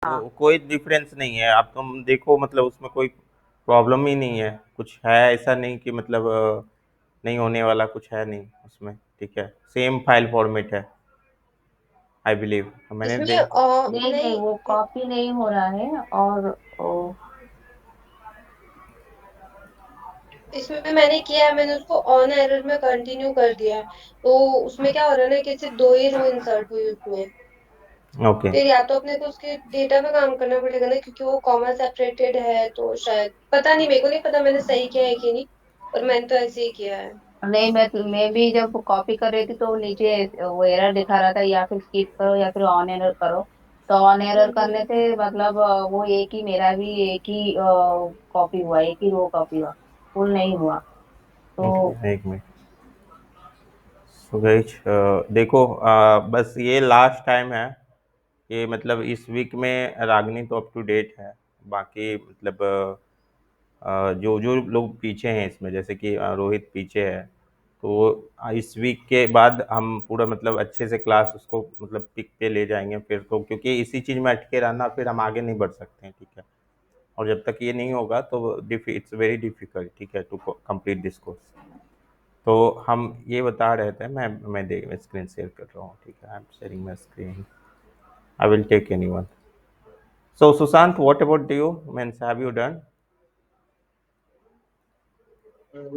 हाँ। कोई डिफरेंस नहीं है। आप तुम देखो, मतलब उसमें कोई प्रॉब्लम ही नहीं है, कुछ है ऐसा नहीं कि मतलब नहीं होने वाला कुछ है नहीं उसमें। ठीक है, सेम फाइल फॉर्मेट है, आई बिलीव। मैंने इसमें दे नहीं नहीं, नहीं, वो कॉपी नहीं हो रहा है। और इसमें मैंने किया है, मैंने उसको ऑन एरर में कंटिन्यू कर दिया है। तो उसमें क्या हो रहा है ना कि सिर्फ दो ही रो इंसर्ट हुई उसमें। ओके। फिर या तो अपने को उसके डेटा पे काम करना पड़ेगा ना, क्योंकि वो कॉमा सेपरेटेड है, तो शायद पता नहीं, मेरे को नहीं पता मैंने सही किया है कि नहीं। पर मैंने तो ऐसे ही किया है। नहीं, मैं भी जब कॉपी कर रही थी तो नीचे वो एरर दिखा रहा था, या फिर स्किप करो या फिर ऑन एरर करो। तो ऑन एरर करने हम्म। से मतलब वो एक ही, मेरा भी एक ही कॉपी हुआ, एक ही रो कॉपी हुआ, फुल नहीं हुआ। तो एक मिनट। सो गाइस, देखो, बस ये लास्ट टाइम है। ये मतलब इस वीक में रागनी तो अप टू डेट है। बाकी मतलब जो जो लोग पीछे हैं इसमें, जैसे कि रोहित पीछे है, तो इस वीक के बाद हम पूरा मतलब अच्छे से क्लास उसको मतलब पिक पे ले जाएंगे फिर तो, क्योंकि इसी चीज़ में अटके रहना फिर हम आगे नहीं बढ़ सकते हैं। ठीक है, और जब तक ये नहीं होगा तो इट्स वेरी डिफिकल्ट, ठीक है, टू कंप्लीट दिस कोर्स। तो हम ये बता रहे थे, मैं देख स्क्रीन शेयर कर रहा हूँ। ठीक है, I am sharing my screen. I will take any one. So Sushant, what about you, means have you done?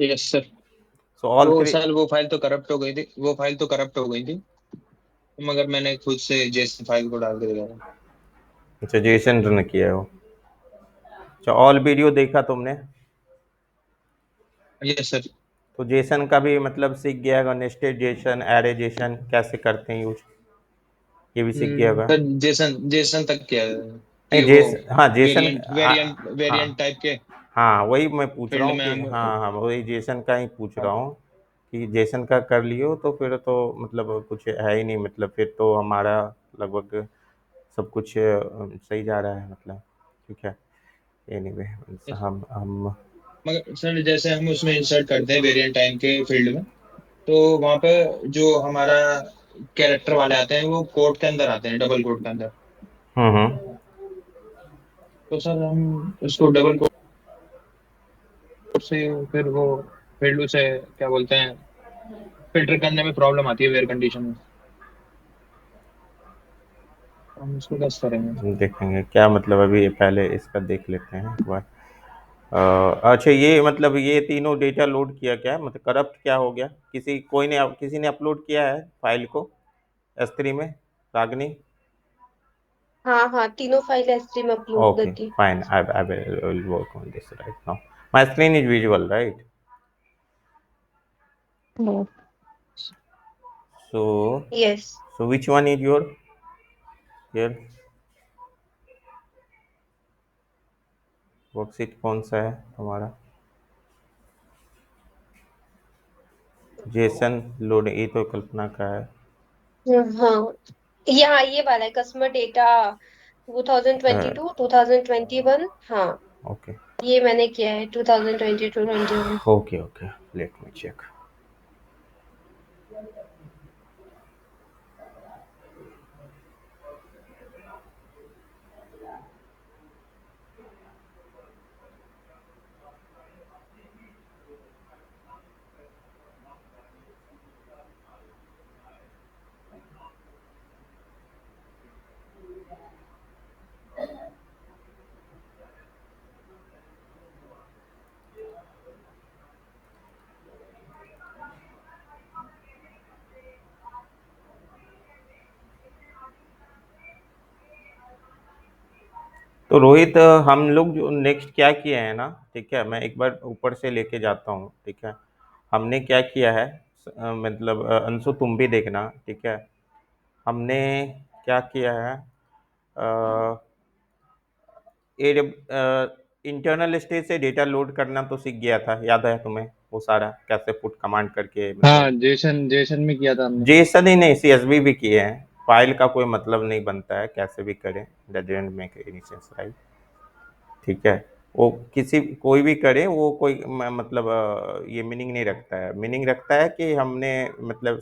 Yes sir. So all वो थ्री। सर वो फाइल तो करप्ट हो गई थी, वो फाइल तो करप्ट हो गई थी, मगर मैंने खुद से जेसन फाइल को डाल के दिया। अच्छा, जेसन रन किया हो। अच्छा, ऑल वीडियो देखा तुमने? Yes sir. तो जेसन का भी मतलब सीख गया होगा, नेस्टेड जेसन, एरे जेसन कैसे करते हैं यूज, ये भी सीख गया होगा। सर जेसन जेसन तक क्या है नहीं कि वो जेस हाँ जेसन, वेरिएंट वेरिएंट हाँ वेरिएंट टाइप के हाँ, वही मैं पूछ रहा फील्ड हूँ में कि हम। हाँ हाँ, वही जेसन का ही पूछ रहा हाँ हूँ कि जेसन का कर लियो तो फिर तो मतलब कुछ है ही नहीं, मतलब फिर तो हमारा लगभग सब कुछ सही जा रहा है मतलब। ठीक है, एनीवे, yes। हम मगर सर जैसे हम उसमें इंसर्ट करते हैं वेरिएंट टाइम के फील्ड में, तो वहाँ पे जो हमारा कैरेक्टर वाले आते हैं वो कोड के अंदर आते हैं, डबल कोड के अंदर। तो सर हम उसको डबल कोड से फिर वो फील्ड से क्या बोलते हैं, फिल्टर करने में प्रॉब्लम आती है वेयर कंडीशन में। हम उसको कैसे करेंगे? देखेंगे क्या मतलब, अभी पहले इसका देख लेते हैं एक बार। अच्छा, ये मतलब ये तीनों डेटा लोड किया क्या, मतलब करप्ट क्या हो गया? किसी ने अपलोड किया है फाइल को S3 में, रागनी? हाँ हाँ, तीनों फाइल एस3 में अपलोड कर okay the. Fine, I will work on this right now. My screen is visual right? Hmm. So yes. So which one is your here? Worksheet कौन सा है तुम्हारा? जेसन लोड, ये तो कल्पना का है। हाँ, यहाँ ये वाला है, कस्टमर डेटा 2022 2021। हाँ, ओके ये मैंने किया है 2022 21। Okay okay, let me check. तो रोहित, हम लोग जो नेक्स्ट क्या किए हैं ना, ठीक है, मैं एक बार ऊपर से लेके जाता हूँ। ठीक है, हमने क्या किया है, मतलब अंशु तुम भी देखना। ठीक है, हमने क्या किया है, इंटरनल स्टेज से डेटा लोड करना तो सीख गया था, याद है तुम्हें? वो सारा कैसे पुट कमांड करके हाँ मतलब। जेसन जेसन में किया था हमने। जेसन ही नहीं, CSV भी किए हैं। फाइल का कोई मतलब नहीं बनता है, कैसे भी करें, doesn't make any sense right? ठीक है, वो किसी कोई भी करे, वो कोई मतलब ये मीनिंग नहीं रखता है। मीनिंग रखता है कि हमने मतलब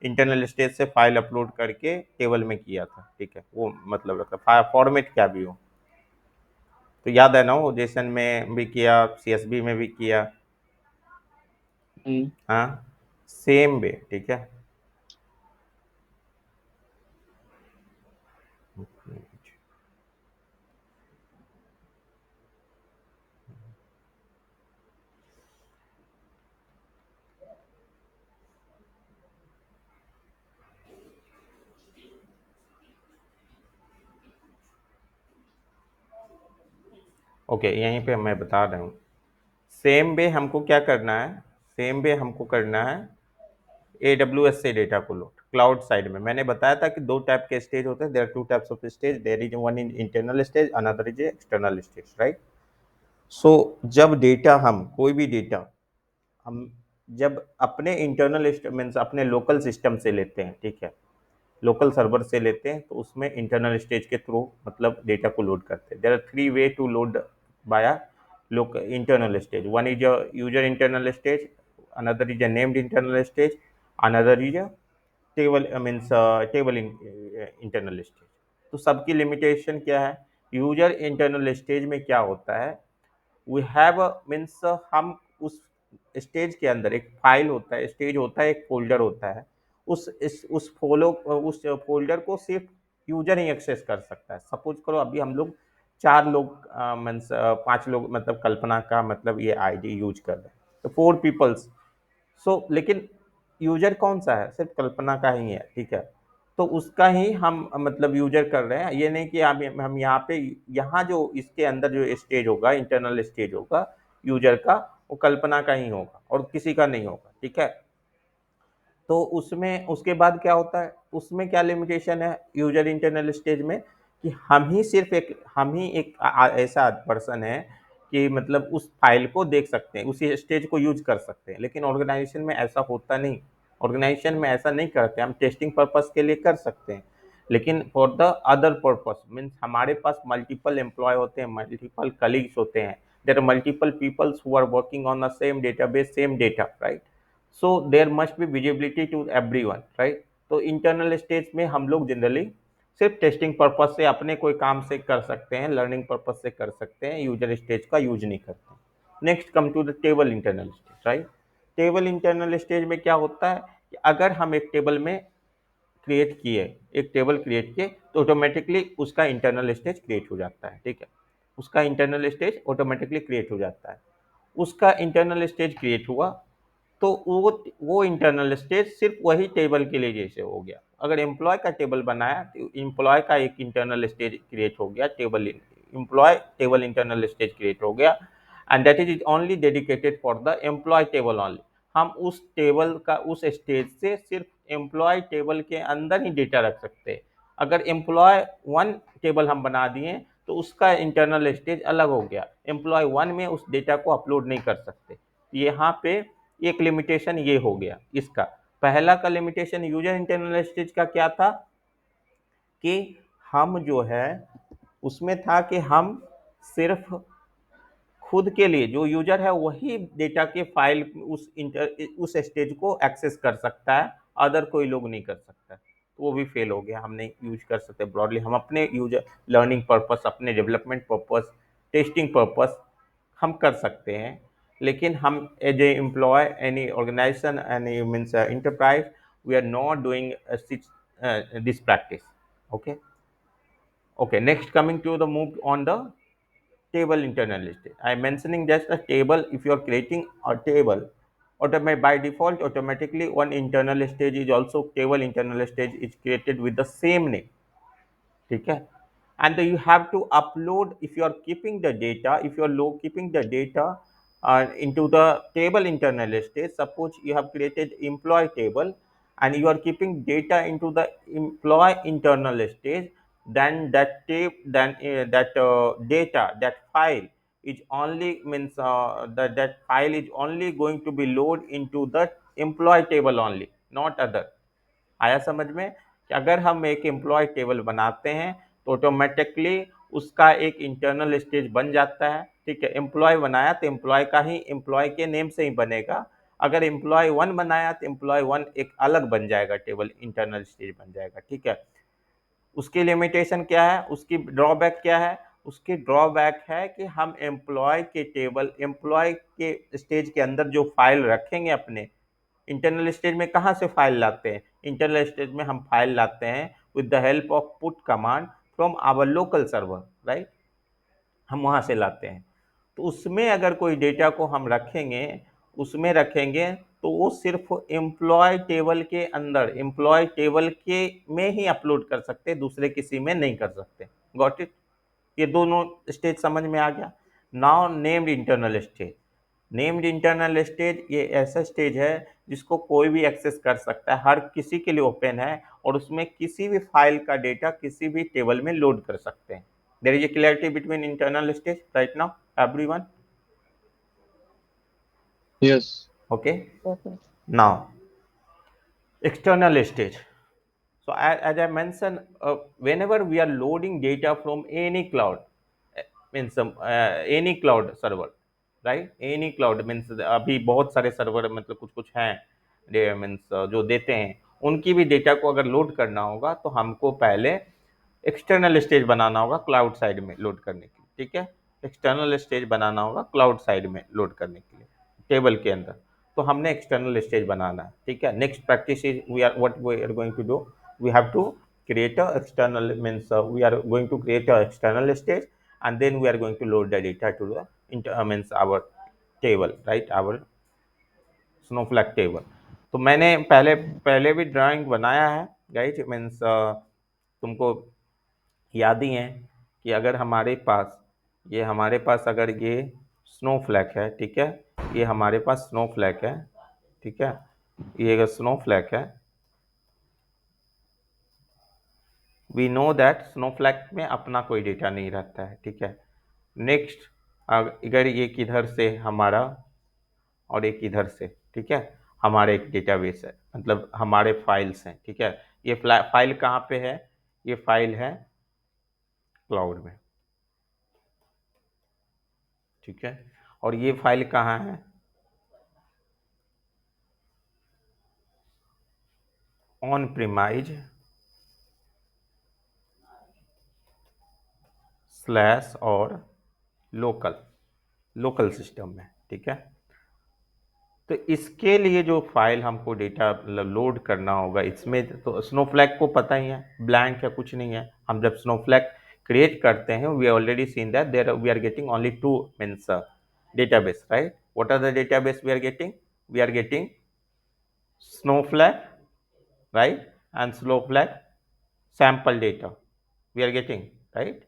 इंटरनल स्टेज से फाइल अपलोड करके टेबल में किया था, ठीक है, वो मतलब रखा फॉर्मेट क्या भी हो। तो याद है ना, वो जेसन में भी किया, CSV में भी किया। हाँ, सेम वे, ठीक है। ओके, यहीं पे मैं बता रहा हूँ। सेम वे हमको क्या करना है, सेम वे हमको करना है AWS से डेटा को लोड क्लाउड साइड में। मैंने बताया था कि दो टाइप के स्टेज होते हैं, there are two types of stage, there is one in internal stage, another is external stage, right. So जब डेटा हम कोई भी डेटा हम जब अपने इंटरनल मीन्स अपने लोकल सिस्टम से लेते हैं, ठीक है, लोकल सर्वर से लेते हैं, तो उसमें इंटरनल स्टेज के थ्रू मतलब डेटा को लोड करते हैं। There are three way to load via local internal stage. One is a user internal stage, another is a named internal stage, another is a table means table internal stage. तो सबकी limitation क्या है? User internal stage में क्या होता है, we have means हम उस स्टेज के अंदर एक फाइल होता है, स्टेज होता है, एक फोल्डर होता है, उस फोल्डर को सिर्फ यूजर ही एक्सेस कर सकता है। सपोज करो अभी हम लोग 4 लोग मीन्स 5 लोग मतलब कल्पना का मतलब ये आईडी यूज कर रहे हैं, तो 4 पीपल्स। लेकिन यूजर कौन सा है? सिर्फ कल्पना का ही है, ठीक है। तो उसका ही हम मतलब यूजर कर रहे हैं। ये नहीं कि हम यहाँ पे यहाँ जो इसके अंदर जो स्टेज होगा, इंटरनल स्टेज होगा यूजर का, वो कल्पना का ही होगा और किसी का नहीं होगा, ठीक है। तो उसमें उसके बाद क्या होता है, उसमें क्या लिमिटेशन है यूजर इंटरनल स्टेज में, कि हम ही एक ऐसा पर्सन है कि मतलब उस फाइल को देख सकते हैं, उसी स्टेज को यूज कर सकते हैं। लेकिन ऑर्गेनाइजेशन में ऐसा होता नहीं, ऑर्गेनाइजेशन में ऐसा नहीं करते। हम टेस्टिंग पर्पस के लिए कर सकते हैं, लेकिन for the other purpose means हमारे पास मल्टीपल एम्प्लॉय होते हैं, मल्टीपल कलीग्स होते हैं, there are multiple peoples who are working on the same database, same data, right. So there must be visibility to everyone, right. तो internal stage में हम लोग generally सिर्फ टेस्टिंग पर्पस से अपने कोई काम से कर सकते हैं, लर्निंग पर्पस से कर सकते हैं, यूजर स्टेज का यूज नहीं करते। Next come to the table internal stage, right. Table internal stage में क्या होता है कि अगर हम एक टेबल में क्रिएट किए, एक टेबल क्रिएट किए, तो ऑटोमेटिकली उसका इंटरनल स्टेज क्रिएट हो जाता है, ठीक है। उसका इंटरनल स्टेज ऑटोमेटिकली क्रिएट हो जाता है। उसका इंटरनल स्टेज क्रिएट हुआ, तो वो इंटरनल स्टेज सिर्फ वही टेबल के लिए जैसे हो गया। अगर एम्प्लॉय का टेबल बनाया तो एम्प्लॉय का एक इंटरनल स्टेज क्रिएट हो गया, table employ table internal stage create हो गया, and that is only dedicated for the employ table only. हम उस टेबल का उस स्टेज से सिर्फ एम्प्लॉय टेबल के अंदर ही डेटा रख सकते हैं। अगर एम्प्लॉय 1 टेबल हम बना दिए तो उसका इंटरनल स्टेज अलग हो गया, एम्प्लॉय 1 में उस डेटा को अपलोड नहीं कर सकते। यहाँ पे एक लिमिटेशन ये हो गया इसका। पहला का लिमिटेशन यूजर इंटरनल स्टेज का क्या था कि हम जो है उसमें था कि हम सिर्फ खुद के लिए जो यूजर है वही डेटा के फाइल उस स्टेज को एक्सेस कर सकता है, अदर कोई लोग नहीं कर सकता। तो वो भी फेल हो गया, हम नहीं यूज कर सकते ब्रॉडली। हम अपने यूजर लर्निंग पर्पस, अपने डेवलपमेंट पर्पस, टेस्टिंग पर्पस हम कर सकते हैं, लेकिन हम as a employ any organization any means enterprise we are not doing this practice. Okay okay, next coming to the move on the table internal stage. I am mentioning just a table. If you are creating a table, by default automatically one internal stage is also table internal stage is created with the same name, ठीक है। and you have to upload if you are keeping the data, if you are keeping the data into the table internal stage. Suppose you have created employee table and you are keeping data into the employee internal stage, then that data, that file is only means that file is only going to be load into the employee table only, not other। आया समझ में कि अगर हम एक employ table बनाते हैं तो ऑटोमेटिकली उसका एक इंटरनल स्टेज बन जाता है, ठीक है। एम्प्लॉय बनाया तो एम्प्लॉय का ही एम्प्लॉय के नेम से ही बनेगा, अगर एम्प्लॉय 1 बनाया तो एम्प्लॉय 1 एक अलग बन जाएगा टेबल, इंटरनल स्टेज बन जाएगा, ठीक है। उसकी लिमिटेशन क्या है, उसकी ड्रॉबैक क्या है, उसकी ड्रॉबैक है कि हम एम्प्लॉय के टेबल, एम्प्लॉय के स्टेज के अंदर जो फाइल रखेंगे अपने, इंटरनल स्टेज में कहाँ से फाइल लाते हैं, इंटरनल स्टेज में हम फाइल लाते हैं with the help of put command from our local server, right, हम वहाँ से लाते हैं। तो उसमें अगर कोई डेटा को हम रखेंगे, उसमें रखेंगे तो वो सिर्फ एम्प्लॉय टेबल के अंदर, एम्प्लॉय टेबल के में ही अपलोड कर सकते, दूसरे किसी में नहीं कर सकते। Got it? ये दोनों स्टेज समझ में आ गया। Now named internal stage, named internal stage ये ऐसा स्टेज है जिसको कोई भी एक्सेस कर सकता है, हर किसी के लिए ओपन है, और उसमें किसी भी फाइल का डेटा किसी भी टेबल में लोड कर सकते हैं। There is a clarity between internal stage right now everyone? Yes. Okay, Okay. Now external stage. So as I mentioned, whenever we are loading data from any cloud, means any cloud server, right? Any cloud means अभी बहुत सारे server मतलब कुछ कुछ हैं means जो देते हैं, उनकी भी डेटा को अगर लोड करना होगा तो हमको पहले एक्सटर्नल स्टेज बनाना होगा क्लाउड साइड में लोड करने के लिए, ठीक है। एक्सटर्नल स्टेज बनाना होगा क्लाउड साइड में लोड करने के लिए टेबल के अंदर, तो हमने एक्सटर्नल स्टेज बनाना है, ठीक है। Next practice is we are what we are going to do, we have to create a external means we are going to create a external stage, and then we are going to load the data to the means our table, right, our snowflake table। तो मैंने पहले पहले भी drawing बनाया है guys, means तुमको याद ही है कि अगर हमारे पास ये हमारे पास अगर ये स्नोफ्लैक है, ठीक है, ये हमारे पास स्नोफ्लैक है, ठीक है, ये अगर स्नोफ्लैक है, वी नो दैट स्नोफ्लैक में अपना कोई डेटा नहीं रहता है, ठीक है। नेक्स्ट अगर एक इधर से हमारा और एक इधर से, ठीक है, हमारे एक डेटाबेस है, मतलब हमारे फाइल्स हैं, ठीक है। ये फाइल कहाँ पे है, ये फाइल है क्लाउड में, ठीक है, और ये फाइल कहाँ है, ऑन प्रीमाइज स्लैश और लोकल लोकल सिस्टम में, ठीक है। तो इसके लिए जो फाइल हमको डेटा लोड करना होगा, इसमें तो स्नोफ्लैक को पता ही है ब्लैंक है, कुछ नहीं है। हम जब स्नोफ्लैक क्रिएट करते हैं, we already seen that there we are getting only to means database, right. What are the database we are getting? We are getting snowflake, right, and snowflake sample data we are getting, right.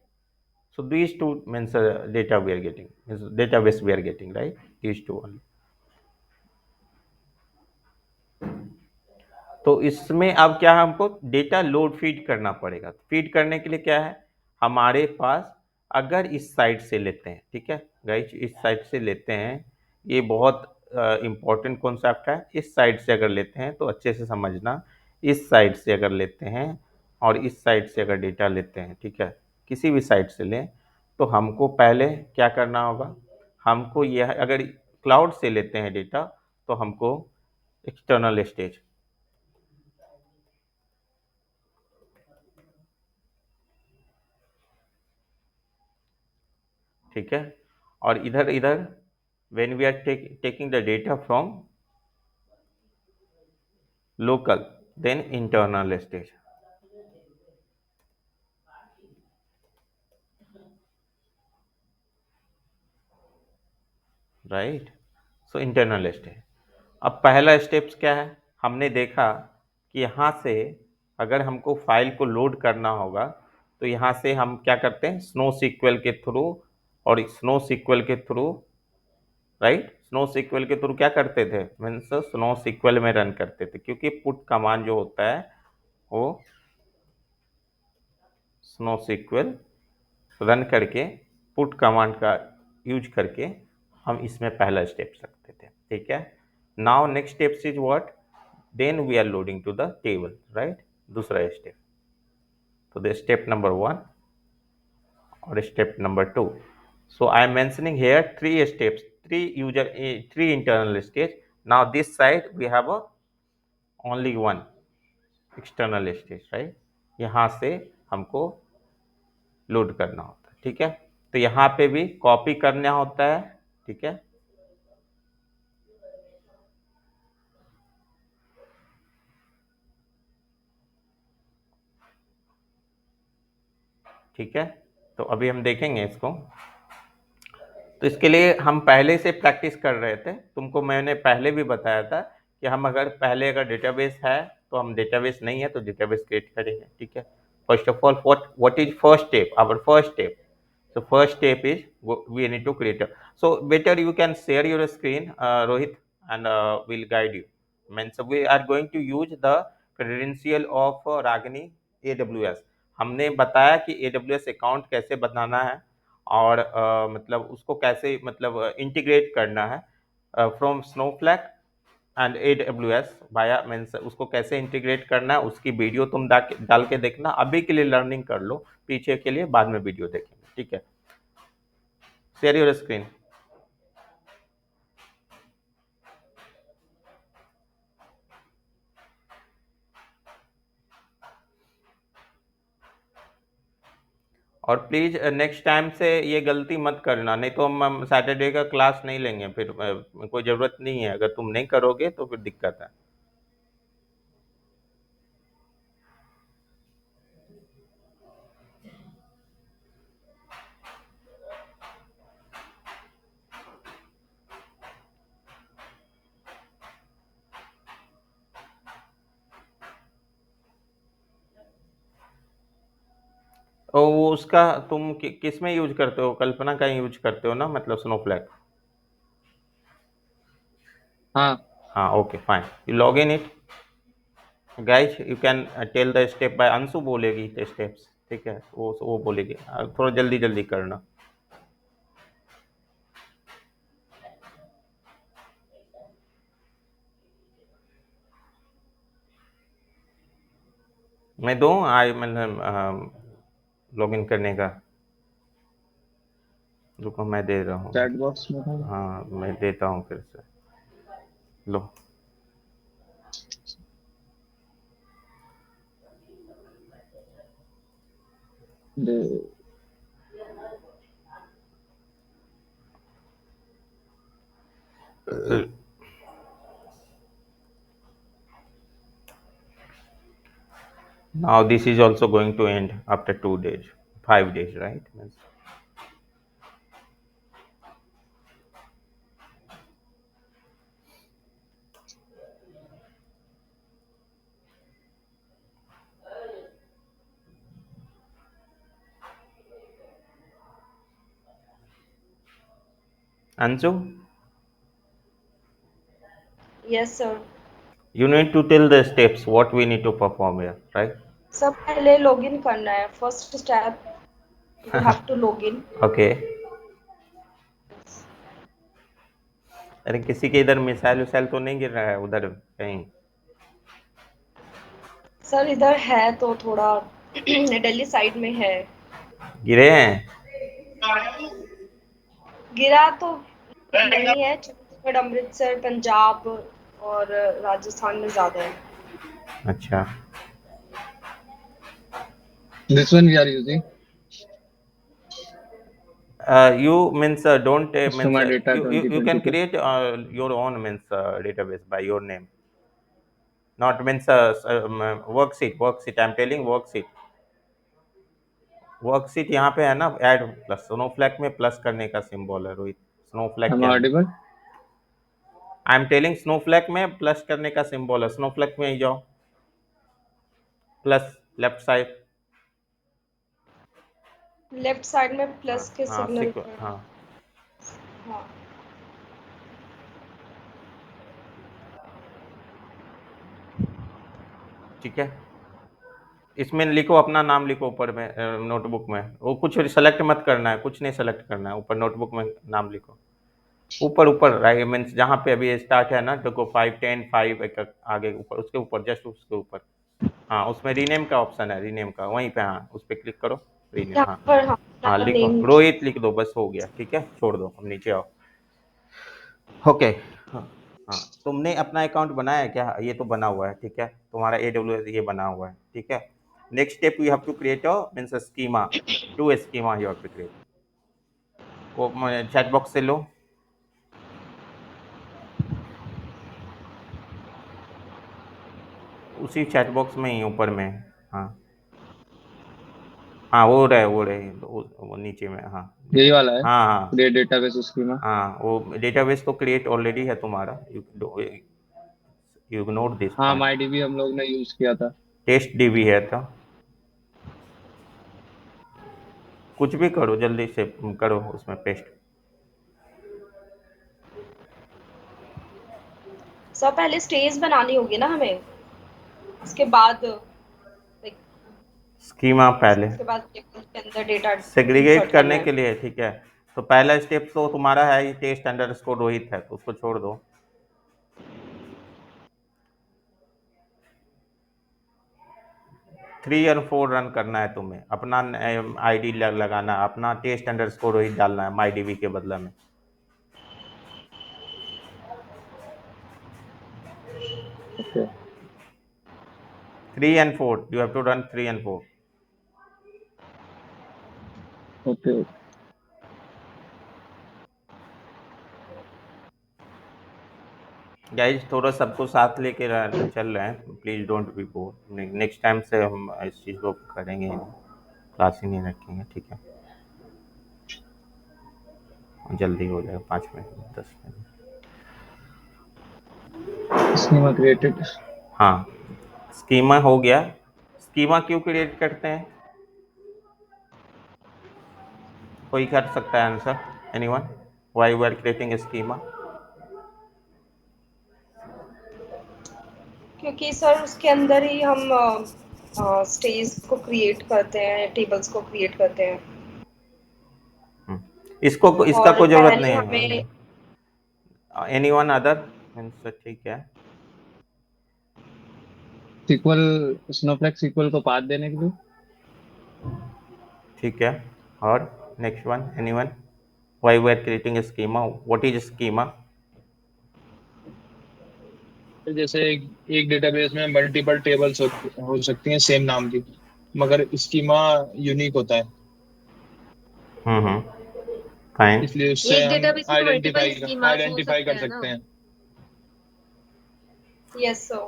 So these two means data we are getting, means database we are getting, right, these two only। तो इसमें अब क्या है, हमको data load feed करना पड़ेगा। Feed करने के लिए क्या है हमारे पास, अगर इस साइड से लेते हैं, ठीक है गाइस, इस साइड से लेते हैं, ये बहुत इंपॉर्टेंट कॉन्सेप्ट है। इस साइड से अगर लेते हैं तो अच्छे से समझना, इस साइड से अगर लेते हैं और इस साइड से अगर डेटा लेते हैं, ठीक है, किसी भी साइड से लें, तो हमको पहले क्या करना होगा, हमको यह अगर क्लाउड से लेते हैं डेटा तो हमको एक्सटर्नल स्टेज, ठीक है, और इधर इधर when we are taking the data from local, then internal stage, right, so internal stage। अब पहला स्टेप्स क्या है, हमने देखा कि यहाँ से अगर हमको फाइल को लोड करना होगा तो यहाँ से हम क्या करते हैं, स्नो सीक्वल के थ्रू, और स्नो सीक्वल के थ्रू, राइट, स्नो सीक्वल के थ्रू क्या करते थे, मीन्स स्नो सीक्वल में रन करते थे, क्योंकि पुट कमांड जो होता है वो स्नो सीक्वल रन करके पुट कमांड का यूज करके हम इसमें पहला स्टेप रखते थे, ठीक है। Now next step is what, then we are loading to the table, right, दूसरा स्टेप। तो द स्टेप नंबर 1 और step number 2। So I am mentioning here 3 steps, 3 internal stage. Now this side we have a only one external stage, right? यहाँ से हमको load करना होता है, ठीक है। तो यहाँ पे भी कॉपी करना होता है, ठीक है। ठीक है, तो अभी हम देखेंगे इसको। तो इसके लिए हम पहले से प्रैक्टिस कर रहे थे, तुमको मैंने पहले भी बताया था कि हम अगर डेटाबेस है तो हम डेटाबेस नहीं है तो डेटाबेस क्रिएट करेंगे, ठीक है। First of all what is first step, our first step. So first step is we need to create a. So better you can share your screen, Rohit, and we'll guide you. Means we are going to use the credential of Ragini AWS. हमने बताया कि AWS account कैसे बनाना है और मतलब उसको कैसे मतलब इंटीग्रेट करना है from Snowflake and AWS via means उसको कैसे इंटीग्रेट करना है, उसकी वीडियो तुम डाल के देखना। अभी के लिए लर्निंग कर लो, पीछे के लिए बाद में वीडियो देखेंगे, ठीक है। Share your screen. और प्लीज नेक्स्ट टाइम से ये गलती मत करना, नहीं तो हम सैटरडे का क्लास नहीं लेंगे, फिर कोई ज़रूरत नहीं है। अगर तुम नहीं करोगे तो फिर दिक्कत है। और वो उसका तुम किस में यूज करते हो? कल्पना का यूज करते हो ना, मतलब स्नोफ्लैक? हाँ हाँ, okay fine. You log in it guys, you can tell the step by. Anshu बोलेगी स्टेप्स, ठीक है, वो बोलेगी। थोड़ा जल्दी जल्दी करना। मैं दूँ आई मतलब लॉग इन करने का? रुको मैं दे रहा हूँ। चैट बॉक्स में था। हाँ मैं देता हूँ फिर से, लो। दे- Now this is also going to end after 2 days, 5 days, right? Anju, Yes, sir. you need to tell the steps what we need to perform here, right? सब पहले लॉगिन करना है, first step you have to login. Okay. अरे किसी के इधर missile विसाइल तो नहीं गिर रहा है उधर कहीं? सर इधर है तो थोड़ा दिल्ली साइड में है। गिरे हैं? गिरा तो नहीं है, चंडीगढ़, अमृतसर, पंजाब और राजस्थान में ज्यादा है। अच्छा। This one we are using You means don't means Customer Data you can 2022. create your own means database by your name, not means worksheet. I'm telling worksheet यहाँ पे है ना, ऐड प्लस स्नोफ्लैक में प्लस करने का सिंबल है Rohit, स्नोफ्लैक Am के I अंदर। audible? आई एम टेलिंग स्नोफ्लैक में प्लस करने का सिंबल है, स्नोफ्लैक में ही जाओ, plus left side. Left side में हाँ प्लस के हाँ सिग्नल पर। हाँ हाँ ठीक है। इसमें लिखो अपना नाम, लिखो ऊपर में नोटबुक में। वो कुछ सेलेक्ट मत करना है, कुछ नहीं सेलेक्ट करना है, ऊपर नोटबुक में नाम लिखो। ऊपर ऊपर राइट मीन्स जहाँ पे अभी स्टार्ट है ना, देखो 5 10 5 एक आगे ऊपर, उसके ऊपर, जस्ट उसके ऊपर। हाँ उसमें रीनेम का ऑप्शन है, रीनेम का वहीं पे, हाँ उस पर क्लिक करो, रीनेम। यहाँ हाँ पर हाँ हाँ अपना लिखो, नेम। रोहित लिख दो, बस हो गया, ठीक है, छोड़ दो, अब नीचे आओ। ओके हाँ। हाँ, तुमने अपना अकाउंट बनाया है क्या? ये तो बना हुआ है, ठीक है, तुम्हारा AWS ये बना हुआ है, ठीक है। Next step you have to create a means schema, 2 schema you have to create. वो चैट बॉक्स से लो, उसी चैट बॉक्स में ही ऊपर में। हाँ हाँ, वो रहे वो नीचे में। हाँ यही वाला है, हाँ हाँ क्रिएट डेटाबेस स्कीमा। हाँ, वो डेटाबेस तो क्रिएट ऑलरेडी है तुम्हारा, यू इग्नोर दिस हाँ, पार्ट। MyDB हम लोग ने यूज किया था। टेस्ट DB है तो कुछ भी करो, जल्दी से करो उसमें पेस्ट। सब पहले स्टेज बनानी होगी ना हमें, उसके बाद like, स्कीमा पहले उसके बाद टेबल के अंदर डेटा सेग्रीगेट इंसर्ट करना करने है। के लिए, ठीक है। तो पहला स्टेप तो तुम्हारा है ही, टेस्ट अंडरस्कोर रोहित है, तो उसको छोड़ दो। 3 और 4 रन करना है तुम्हें, अपना ID लगाना, अपना टेस्ट अंडरस्कोर रोहित डालना है MyDB के बदला में। Okay 3 and 4 you have to run 3 and 4। Okay. Guys थोड़ा सबको साथ लेके चल रहे हैं, please don't be bore. Next time से हम इस चीज़ को करेंगे ही नहीं, क्लास ही नहीं रखेंगे, ठीक है। जल्दी हो जाएगा, 5 मिनट 10 मिनट। Schema created. हाँ, स्कीमा हो गया। स्कीमा क्यों क्रिएट करते हैं? कोई कर सकता है answer? Anyone? Why we are creating schema? क्योंकि सर उसके अंदर ही हम स्टेज को क्रिएट करते हैं, टेबल्स को क्रिएट करते हैं। इसको इसका और कोई जरूरत पहले नहीं हमें है। एनीवन अदर मीन्स ठीक है। सीक्वल, स्नोफ्लेक सीक्वल को पाथ देने के लिए। ठीक है, और next one anyone? Why we are creating schema? What is schema? जैसे एक डेटाबेस में मल्टीपल टेबल्स हो सकती हैं सेम नाम की, मगर स्कीमा यूनिक होता है, हम्म, फाइन। इसलिए उससे एक हम डेटाबेस में मल्टीपल स्कीमास हो आइडेंटिफाई सकते कर हैं ना। सकते हैं। Yes sir.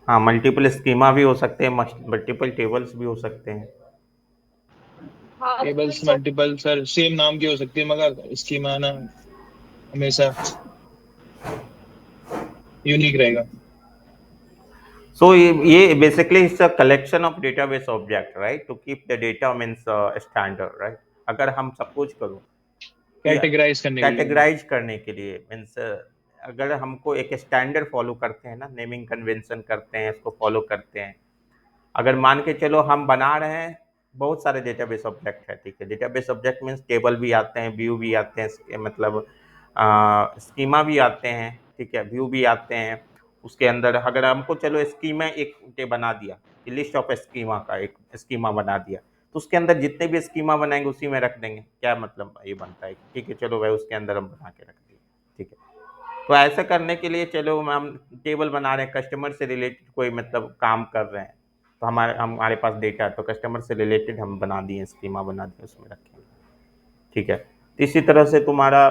हाँ, मल्टीपल स्कीमा भी हो सकते हैं, मल्टीपल टेबल्स भी हो सकते हैं। हाँ tables sir. Multiple sir same नाम की हो सकती है, मगर स्कीमा ना हमेशा यूनिक रहेगा। So ये basically it's a collection of database object, right? To keep the data means standard, right? अगर हम सपोज करो कि कैटेगराइज करने के लिए। कैटेगराइज करने के लिए मीन्स अगर हमको एक स्टैंडर्ड फॉलो करते हैं ना, नेमिंग कन्वेंशन करते हैं, इसको फॉलो करते हैं। अगर मान के चलो हम बना रहे हैं, बहुत सारे डेटाबेस ऑब्जेक्ट है, ठीक है। डेटाबेस ऑब्जेक्ट मीन्स टेबल भी आते हैं, व्यू भी आते हैं, मतलब स्कीमा भी आते हैं, ठीक है, व्यू भी आते हैं। उसके अंदर अगर हमको चलो स्कीमा एक बना दिया, लिस्ट ऑफ स्कीमा का एक स्कीमा बना दिया, तो उसके अंदर जितने भी स्कीमा बनाएंगे उसी में रख देंगे। क्या मतलब ये बनता है कि ठीक है चलो भाई उसके अंदर हम बना के रख दिए, ठीक है। तो ऐसा करने के लिए चलो हम टेबल बना रहे हैं, कस्टमर से रिलेटेड कोई मतलब काम कर रहे हैं, तो हमारे पास डेटा है, तो कस्टमर से रिलेटेड हम बना दिए, स्कीमा बना दिए, उसमें रखेंगे, ठीक है। तो इसी तरह से तुम्हारा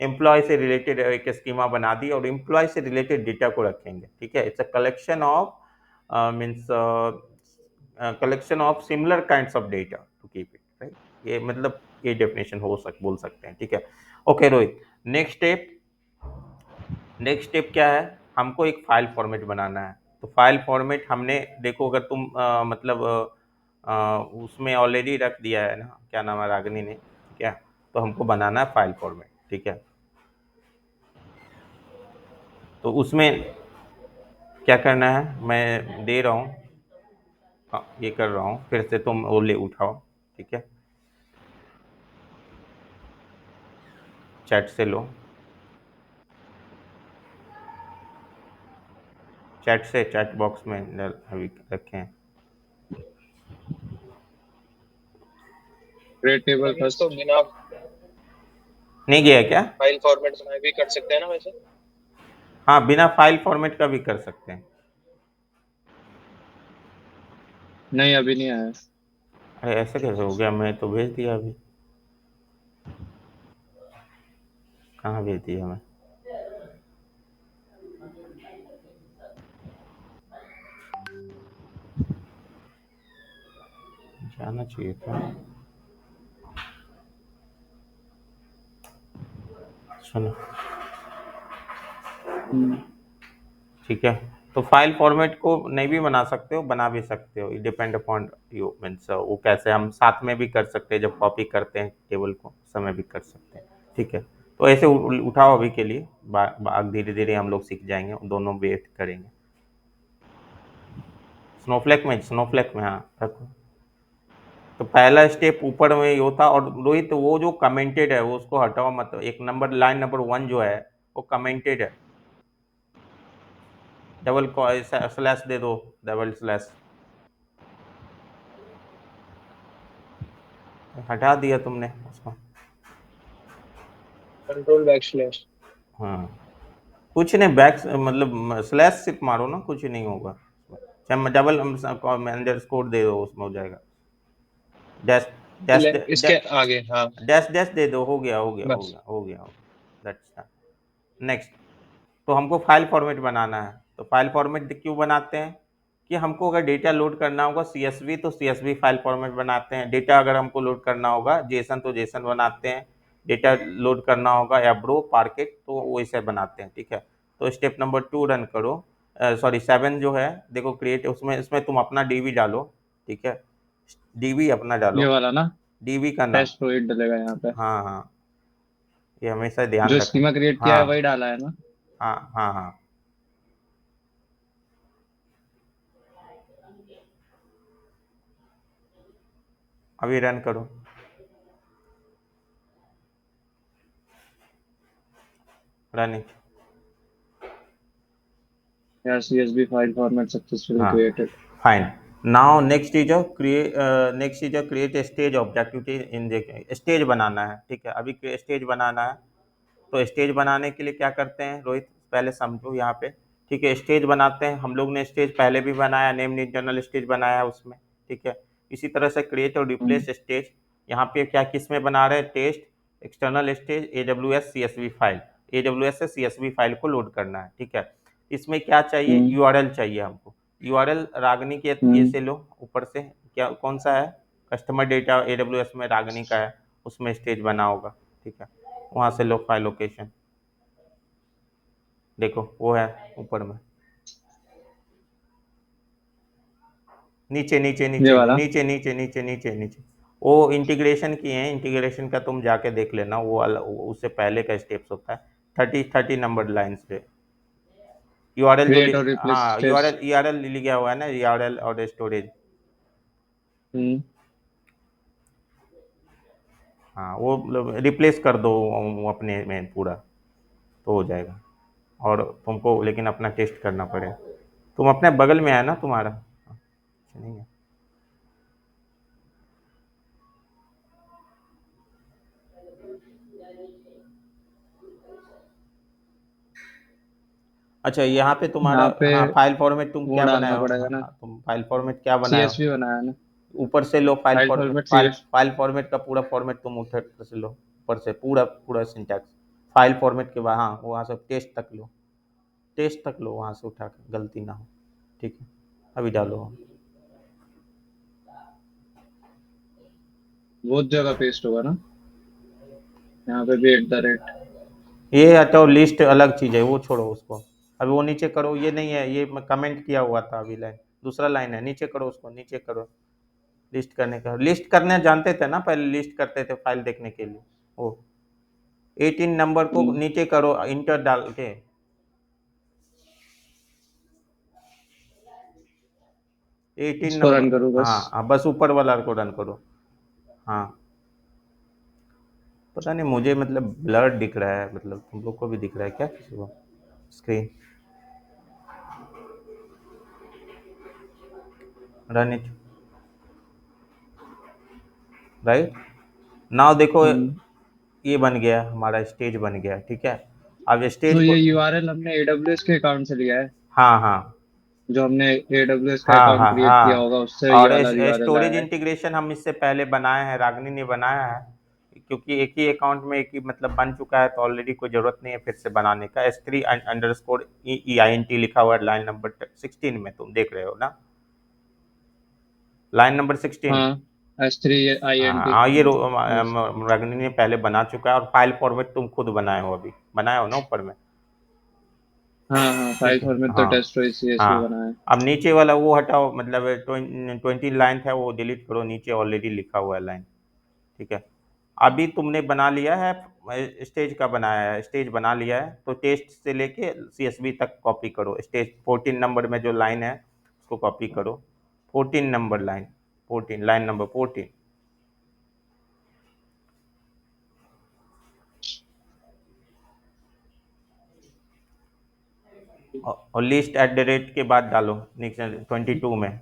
एम्प्लॉय से रिलेटेड एक स्कीमा बना दी और एम्प्लॉय से रिलेटेड डेटा को रखेंगे, ठीक है। It's a collection of means collection of similar kinds of data to keep it, right. ये मतलब ये डेफिनेशन बोल सकते हैं, ठीक है। ओके रोहित, नेक्स्ट स्टेप क्या है? हमको एक फाइल फॉर्मेट बनाना है। तो फाइल फॉर्मेट हमने देखो, अगर तुम मतलब उसमें ऑलरेडी रख दिया है ना, क्या नाम है, रागनी ने, ठीक है। तो हमको बनाना है फाइल फॉर्मेट, ठीक है। तो उसमें क्या करना है, मैं दे रहा हूँ। हाँ, ये कर रहा हूँ, फिर से तुम वो ले उठाओ, ठीक है, चैट से लो, चैट से चैट बॉक्स में अभी रखे हैं। क्रिएट टेबल फर्स्ट तो बिना नहीं गया क्या? फाइल फॉर्मेट बनाए भी कर सकते हैं ना वैसे? हाँ, बिना फाइल फॉर्मेट का भी कर सकते हैं। नहीं, अभी नहीं आया। अरे ऐसे कैसे हो गया? मैं तो भेज दिया अभी। कहाँ भेज दिया मैं? जाना चाहिए था। सुनो, ठीक है। तो फाइल फॉर्मेट को नहीं भी बना सकते हो, बना भी सकते हो, डिपेंड अपॉन यू। मीन्स वो कैसे हम साथ में भी कर सकते हैं, जब कॉपी करते हैं टेबल को उस समय भी कर सकते हैं। ठीक है, तो ऐसे उठाओ अभी के लिए, धीरे धीरे हम लोग सीख जाएंगे, दोनों वेट करेंगे। स्नोफ्लेक में हाँ रखो। तो पहला स्टेप ऊपर में ही होता। और रोहित, वो जो कमेंटेड है वो उसको हटाओ मत। एक नंबर, लाइन नंबर 1 जो है वो कमेंटेड है। डबल स्लैश दे दो, डबल स्लैश। हटा दिया तुमने उसको। Control back slash. हाँ, कुछ नहीं, बैक मतलब स्लैश सिर्फ मारो ना, कुछ नहीं होगा। चाहे डबल अंडर स्कोर दे दो, उसमें हो जाएगा। डैश डैश इसके आगे, हाँ। डैश डैश दे दो, हो गया हो गया हो बस। गया हो गया हो गया। That's next. तो हमको फाइल फॉर्मेट बनाना है। तो फाइल फॉर्मेट क्यों बनाते हैं? कि हमको अगर डेटा लोड करना होगा CSV तो CSV फाइल फॉर्मेट बनाते हैं। डेटा अगर हमको लोड करना होगा जेसन तो जेसन बनाते हैं। डेटा लोड करना होगा एब्रो पार्केट तो वैसे बनाते हैं। ठीक है, तो स्टेप नंबर 2 रन करो। सॉरी 7 जो है, देखो क्रिएट, उसमें इसमें तुम अपना डीबी डालो। ठीक है, डीबी अपना ये डालो, वाला ना? डीबी का नाम। टेस्ट रोहित डलेगा यहाँ पे। हाँ हाँ, ये हमेशा ध्यान जो रखना। स्कीमा क्रिएट किया है हाँ वही डाला है ना? हाँ हाँ हाँ, अभी रन करो। रनिंग। यार, CSV फाइल फॉर्मेट सक्सेसफुली हाँ, created. Fine. Now next is a create stage objectivity in the stage बनाना है। ठीक है, अभी स्टेज बनाना है। तो स्टेज बनाने के लिए क्या करते हैं रोहित, पहले समझो यहाँ पे। ठीक है, स्टेज बनाते हैं हम लोग ने। स्टेज पहले भी बनाया, नेम इंटरनल स्टेज बनाया उसमें। ठीक है, इसी तरह से क्रिएट और रिप्लेस स्टेज। यहाँ पे क्या किस में बना रहे हैं? Test external stage AWS CSV file. AWS से CSV फाइल को लोड करना है। ठीक है, इसमें क्या चाहिए? URL चाहिए हमको। URL रागनी के ये से लो ऊपर से। क्या कौन सा है? कस्टमर डेटा AWS में रागनी का है, उसमें स्टेज बना होगा। ठीक है, वहाँ से लो फाइल लोकेशन। देखो वो है ऊपर में, नीचे नीचे ये नीचे वाला। नीचे नीचे नीचे नीचे नीचे। वो इंटीग्रेशन किए हैं, इंटीग्रेशन का तुम जाके देख लेना, उससे पहले का स्टेप्स होता है। 30 नंबर लाइन्स पे URL जो क्रिएट और रिप्लेस हाँ, स्टेज। URL लिखा हुआ है ना, URL और स्टोरेज। हम्म। हाँ, वो रिप्लेस कर दो वो अपने में पूरा, तो हो जाएगा। और तुमको लेकिन अपना टेस्ट करना पड़ेगा। तुम अपने बगल में है ना तुम्हारा? अच्छा, नहीं है। अच्छा, यहाँ पे तुम्हारा, यहाँ पे हाँ, फाइल फॉर्मेट तुम वो क्या बनाए डालना हो? पड़ेगा हाँ ना? हाँ, तुम फाइल फॉर्मेट क्या बनाए हो? CSV बनाया ना? ऊपर से लो file file format, format CS। File format का पूरा फॉर्मेट तुम ऊपर से लो। ऊपर से पूरा पूरा सिंटैक्स। फाइल फॉर्मेट के बाद हाँ, वहाँ से टेस्ट तक लो। टेस्ट तक लो वहाँ से उठा के, गलती ना हो। ठीक है, अभी डालो। बहुत जगह पेस्ट होगा ना? यहाँ पे भी @ ये हटाओ, लिस्ट अलग चीज़ है, वो छोड़ो उसको। अभी वो नीचे करो, ये नहीं है, ये मैं कमेंट किया हुआ था अभी। लाइन दूसरा लाइन है, नीचे करो उसको, नीचे करो। लिस्ट करने का, लिस्ट करने जानते थे ना पहले, लिस्ट करते थे फाइल देखने के लिए। वो 18 नंबर को नीचे करो, इंटर डाल के। 18 इसको नंबर, रन करूँ बस? हाँ हाँ, बस ऊपर वाला को रन करो। हाँ, पता नहीं मुझे मतलब ब्लर दिख रहा है, मतलब तुम लोग को भी दिख रहा है क्या किसी को screen? Run it, right. Now देखो, ये बन गया, हमारा स्टेज बन गया, ठीक है। अब तो स्टेज ये को, यूआरएल हमने AWS के अकाउंट से लिया है, हाँ हाँ जो हमने AWS का हाँ अकाउंट हाँ क्रिएट किया हाँ, होगा उससे ये और वाला यूआरएल स्टोरेज आया है। इंटीग्रेशन हम इससे पहले बनाए हैं, रागनी ने बनाया है, क्योंकि एक ही अकाउंट में एक ही मतलब बन चुका है, तो ऑलरेडी कोई ज़रूरत नहीं है फिर से बनाने का। S3 अंडरस्कोर EINT लिखा हुआ है लाइन नंबर 16 में, तुम देख रहे हो ना, लाइन नंबर 16। हाँ, S3INT। हाँ, ये यस। रागनी ने पहले बना चुका है, और फाइल फॉर्मेट तुम खुद बनाए हो, अभी बनाए हो ना ऊपर में, हाँ हाँ, फाइल ठीक है। फॉर्मेट तो हाँ टेस्ट CSV हाँ, बना है। अब नीचे वाला वो हटाओ, मतलब 20 लाइन था वो डिलीट करो, नीचे ऑलरेडी लिखा हुआ है लाइन, ठीक है। अभी तुमने बना लिया है, स्टेज का बनाया है, स्टेज बना लिया है, तो टेस्ट से लेके CSV तक कॉपी करो। स्टेज 14 नंबर में जो लाइन है उसको कॉपी करो, 14 नंबर लाइन, 14 लाइन नंबर 14। और लिस्ट एट द रेट के बाद डालो नेक्स्ट 22 में,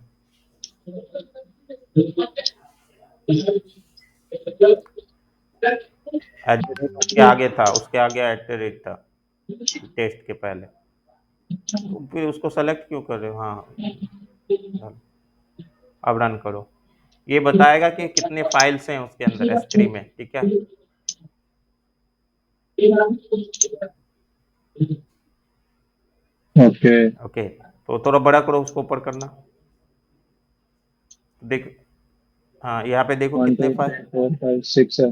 उसके आगे था, उसके आगे एट द रेट था टेस्ट के पहले, तो फिर उसको सेलेक्ट क्यों कर रहे हो? हाँ, डालो। अब रन करो, ये बताएगा कि कितने फाइल्स हैं उसके अंदर S3 में, ठीक है। ओके। ओके, तो थोड़ा बड़ा करो, उसको ऊपर करना, देख। हाँ, यहाँ पे देखो वन कितने two file, three four five six है।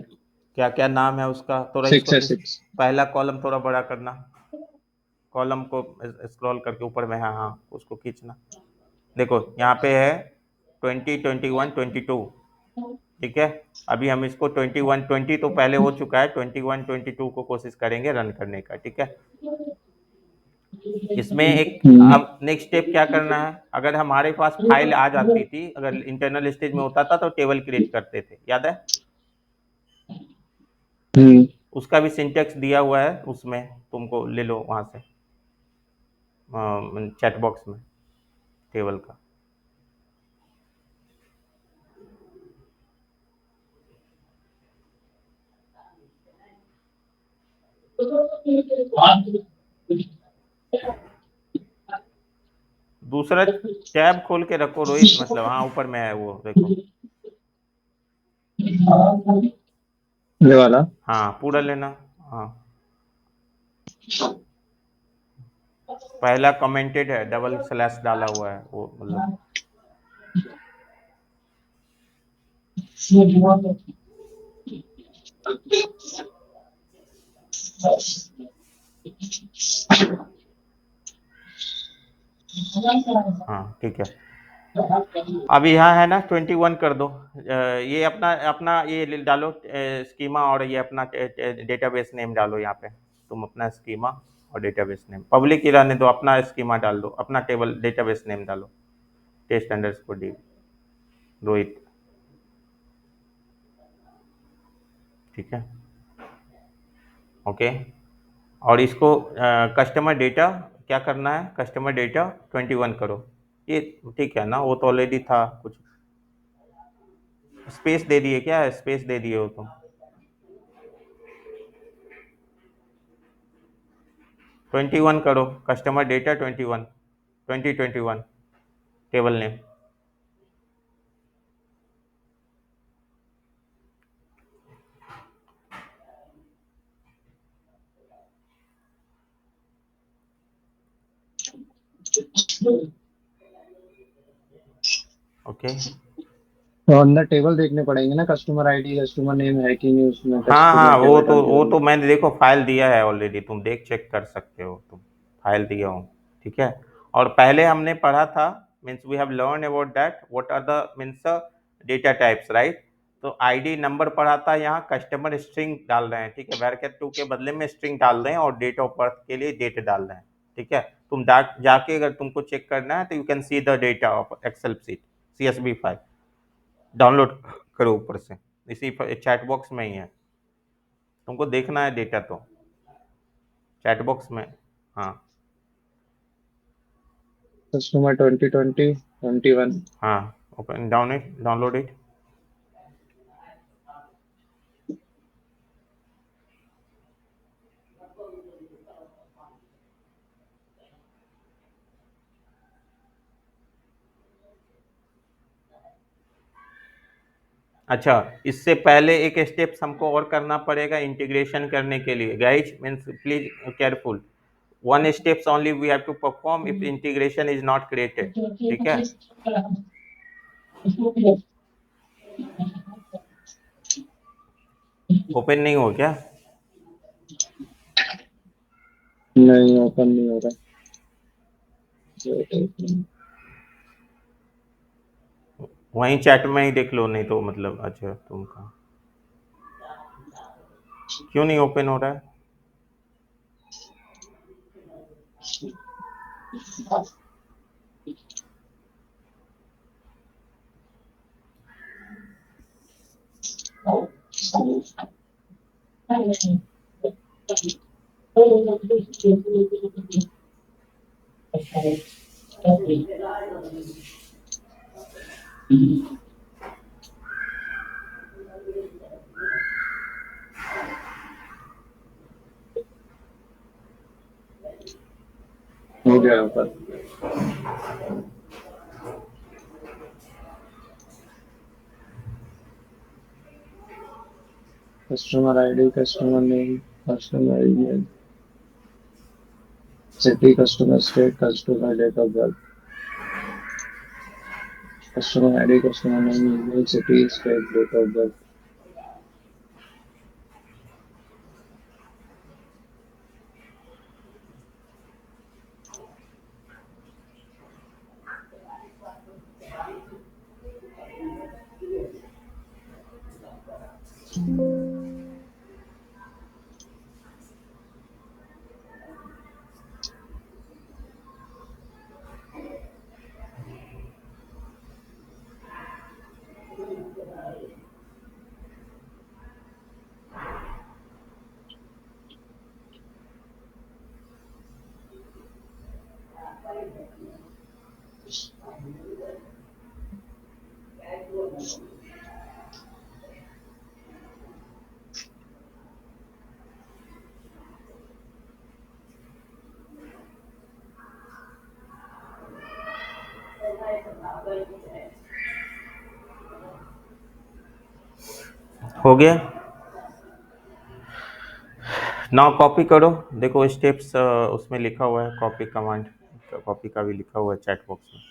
क्या क्या नाम है उसका, थोड़ा सिक्स इसको है, सिक्स। पहला कॉलम थोड़ा बड़ा करना, कॉलम को स्क्रॉल करके ऊपर में, हाँ हाँ उसको खींचना, देखो यहाँ पे है 20, 21, 22, ठीक है। अभी हम इसको 21, 20 तो पहले हो चुका है, 21, 22 को कोशिश करेंगे रन करने का, ठीक है। इसमें एक, अब नेक्स्ट स्टेप क्या करना है, अगर हमारे पास फाइल आ जाती थी, अगर इंटरनल स्टेज में होता था तो टेबल क्रिएट करते थे, याद है, हम्म। उसका भी सिंटेक्स दिया हुआ है उसमें, तुमको ले लो वहाँ से चैट बॉक्स में टेबल का। दूसरा टैब खोल के रखो रोहित, मतलब हाँ ऊपर में है वो, देखो। ये वाला। हाँ पूरा लेना, हाँ पहला कमेंटेड है, डबल स्लैश डाला हुआ है वो, मतलब हाँ ठीक है। अब यहाँ है ना 21 कर दो, ये अपना अपना ये डालो स्कीमा, और ये अपना डेटाबेस नेम डालो यहाँ पे, तुम अपना स्कीमा और डेटाबेस नेम पब्लिक ही रहने दो, अपना स्कीमा डाल दो, अपना टेबल डेटाबेस नेम डालो, टेस्ट अंडरस्कोर डी रोहित, ठीक है। ओके, और इसको कस्टमर डेटा क्या करना है, कस्टमर डेटा 21 करो, ये ठीक है ना, वो तो ऑलरेडी था, कुछ स्पेस दे दिए, क्या स्पेस दे दिए हो तुम, 21 करो, customer data 21, 2021 table name. Okay, तो अंदर टेबल देखने पड़ेंगे ना, कस्टमर आईडी कस्टमर नेम है कि नहीं उसमें, हाँ कस्टमर हाँ, के बटन वो टेबल तो में। मैंने देखो फाइल दिया है ऑलरेडी, तुम देख चेक कर सकते हो, तुम फाइल दिया हो, ठीक है। और पहले हमने पढ़ा था, means we have learn about that what are the means data types, right. तो आईडी नंबर पढ़ा था, यहाँ कस्टमर स्ट्रिंग डाल रहे हैं, ठीक है, वैरकेट 2 के बदले में स्ट्रिंग डाल रहे हैं, और डेट ऑफ बर्थ के लिए डेट डाल रहे हैं, ठीक है। तुम जाके अगर तुमको चेक करना है तो you can see the data of excel sheet CSV file, download करो ऊपर से, इसी चैट बॉक्स में ही है, तुमको देखना है डेटा तो चैट बॉक्स में, हाँ कस्टमर 2020 21। हाँ, open down it, download it. अच्छा, इससे पहले एक स्टेप्स हमको और करना पड़ेगा इंटीग्रेशन करने के लिए। Guys means please careful, one steps only we have to perform if integration is not created. ठीक है, ओपन नहीं हो क्या? नहीं, ओपन नहीं हो रहा। वहीं चैट में ही देख लो, नहीं तो मतलब अच्छा तुम कहा, क्यों नहीं ओपन हो रहा है? हो गया open. Customer ID, customer name, customer email, city, customer state, customer date of birth. Customer ID, customer name, email, city, state, date of birth. हो गया। नाउ कॉपी करो, देखो स्टेप्स उसमें लिखा हुआ है, कॉपी कमांड, कॉपी का भी लिखा हुआ है चैट बॉक्स में।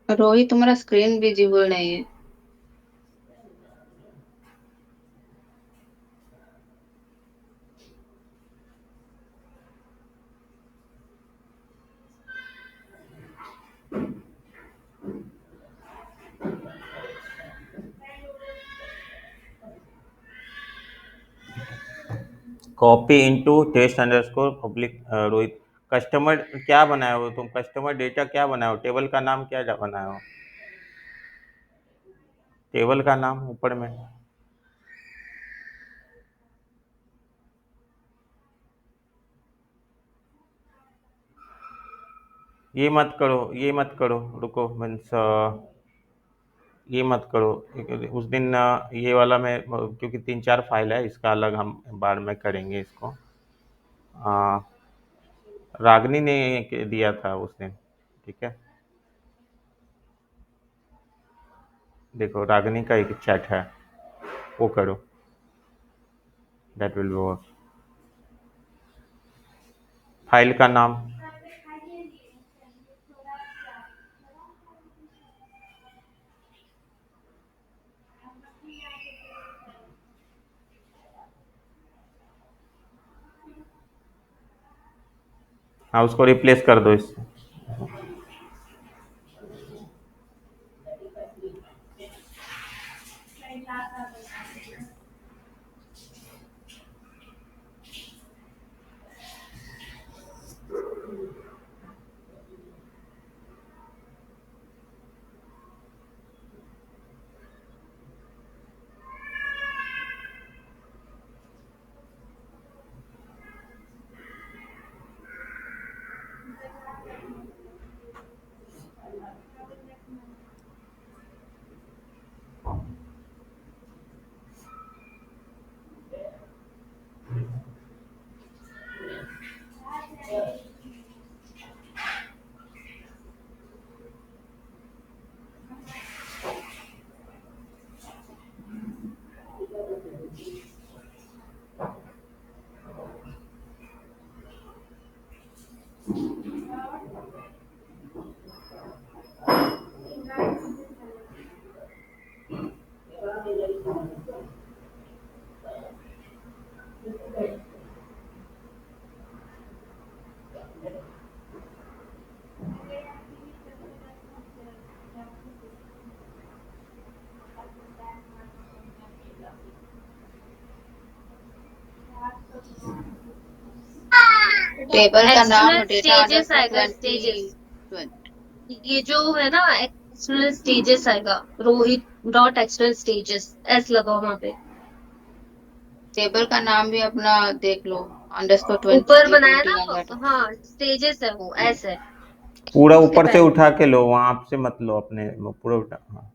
रोहित, तुम्हारा स्क्रीन विजिबल नहीं है। Copy into test underscore public. Rohit, customer क्या बनाए हो तुम? कस्टमर डेटा क्या बनाए हो? टेबल का नाम क्या बनाए हो? टेबल का नाम ऊपर में। ये मत करो, ये मत करो, रुको मीन्स ये मत करो। उस दिन ये वाला मैं, क्योंकि 3-4 फाइल है, इसका अलग हम बाद में करेंगे इसको। रागनी ने दिया था उस दिन, ठीक है। देखो रागनी का एक चैट है, वो करो, दैट विल वर्क। फाइल का नाम हाँ, उसको रिप्लेस कर दो इससे। टेबल का नाम एक्सटर्नल डेटा स्टेजेस अंडरस्कोर आएगा, 20 स्टेजेस। ये जो है ना, एक्सटर्नल स्टेजेस आएगा, Rohit dot external stages, S लगाओ वहां पे। टेबल का नाम भी अपना देख लो, अंडरस्कोर 20 ऊपर बनाया ना 21 डाटा। हाँ, स्टेजेस है वो, एस है पूरा उसके ऊपर से पहले। उठा के लो, वहां से मत लो अपने, वो पूरा उठा, हाँ।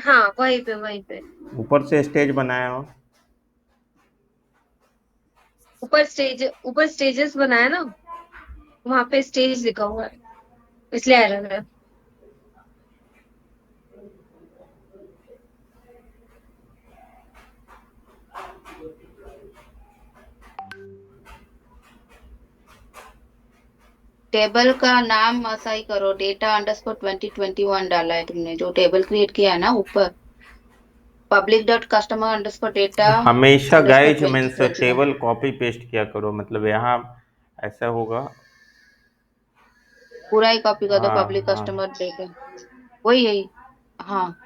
हाँ, वहीं पे वहीं पे। ऊपर से स्टेज बनाया हो। ऊपर स्टेजेस बनाया ना, वहां पे स्टेज लिखा हुआ है, इसलिए एरर है। टेबल का नाम ऐसा ही करो, डेटा अंडरस्कोर 2021 डाला है तुमने, जो टेबल क्रिएट किया है ना ऊपर, public dot customer underscore data हमेशा underscore guys means 2021। Table copy paste किया करो, मतलब यहाँ ऐसा होगा। पूरा ही कॉपी कर दो, हाँ पब्लिक हाँ। कस्टमर डेटा, वही यही। हाँ,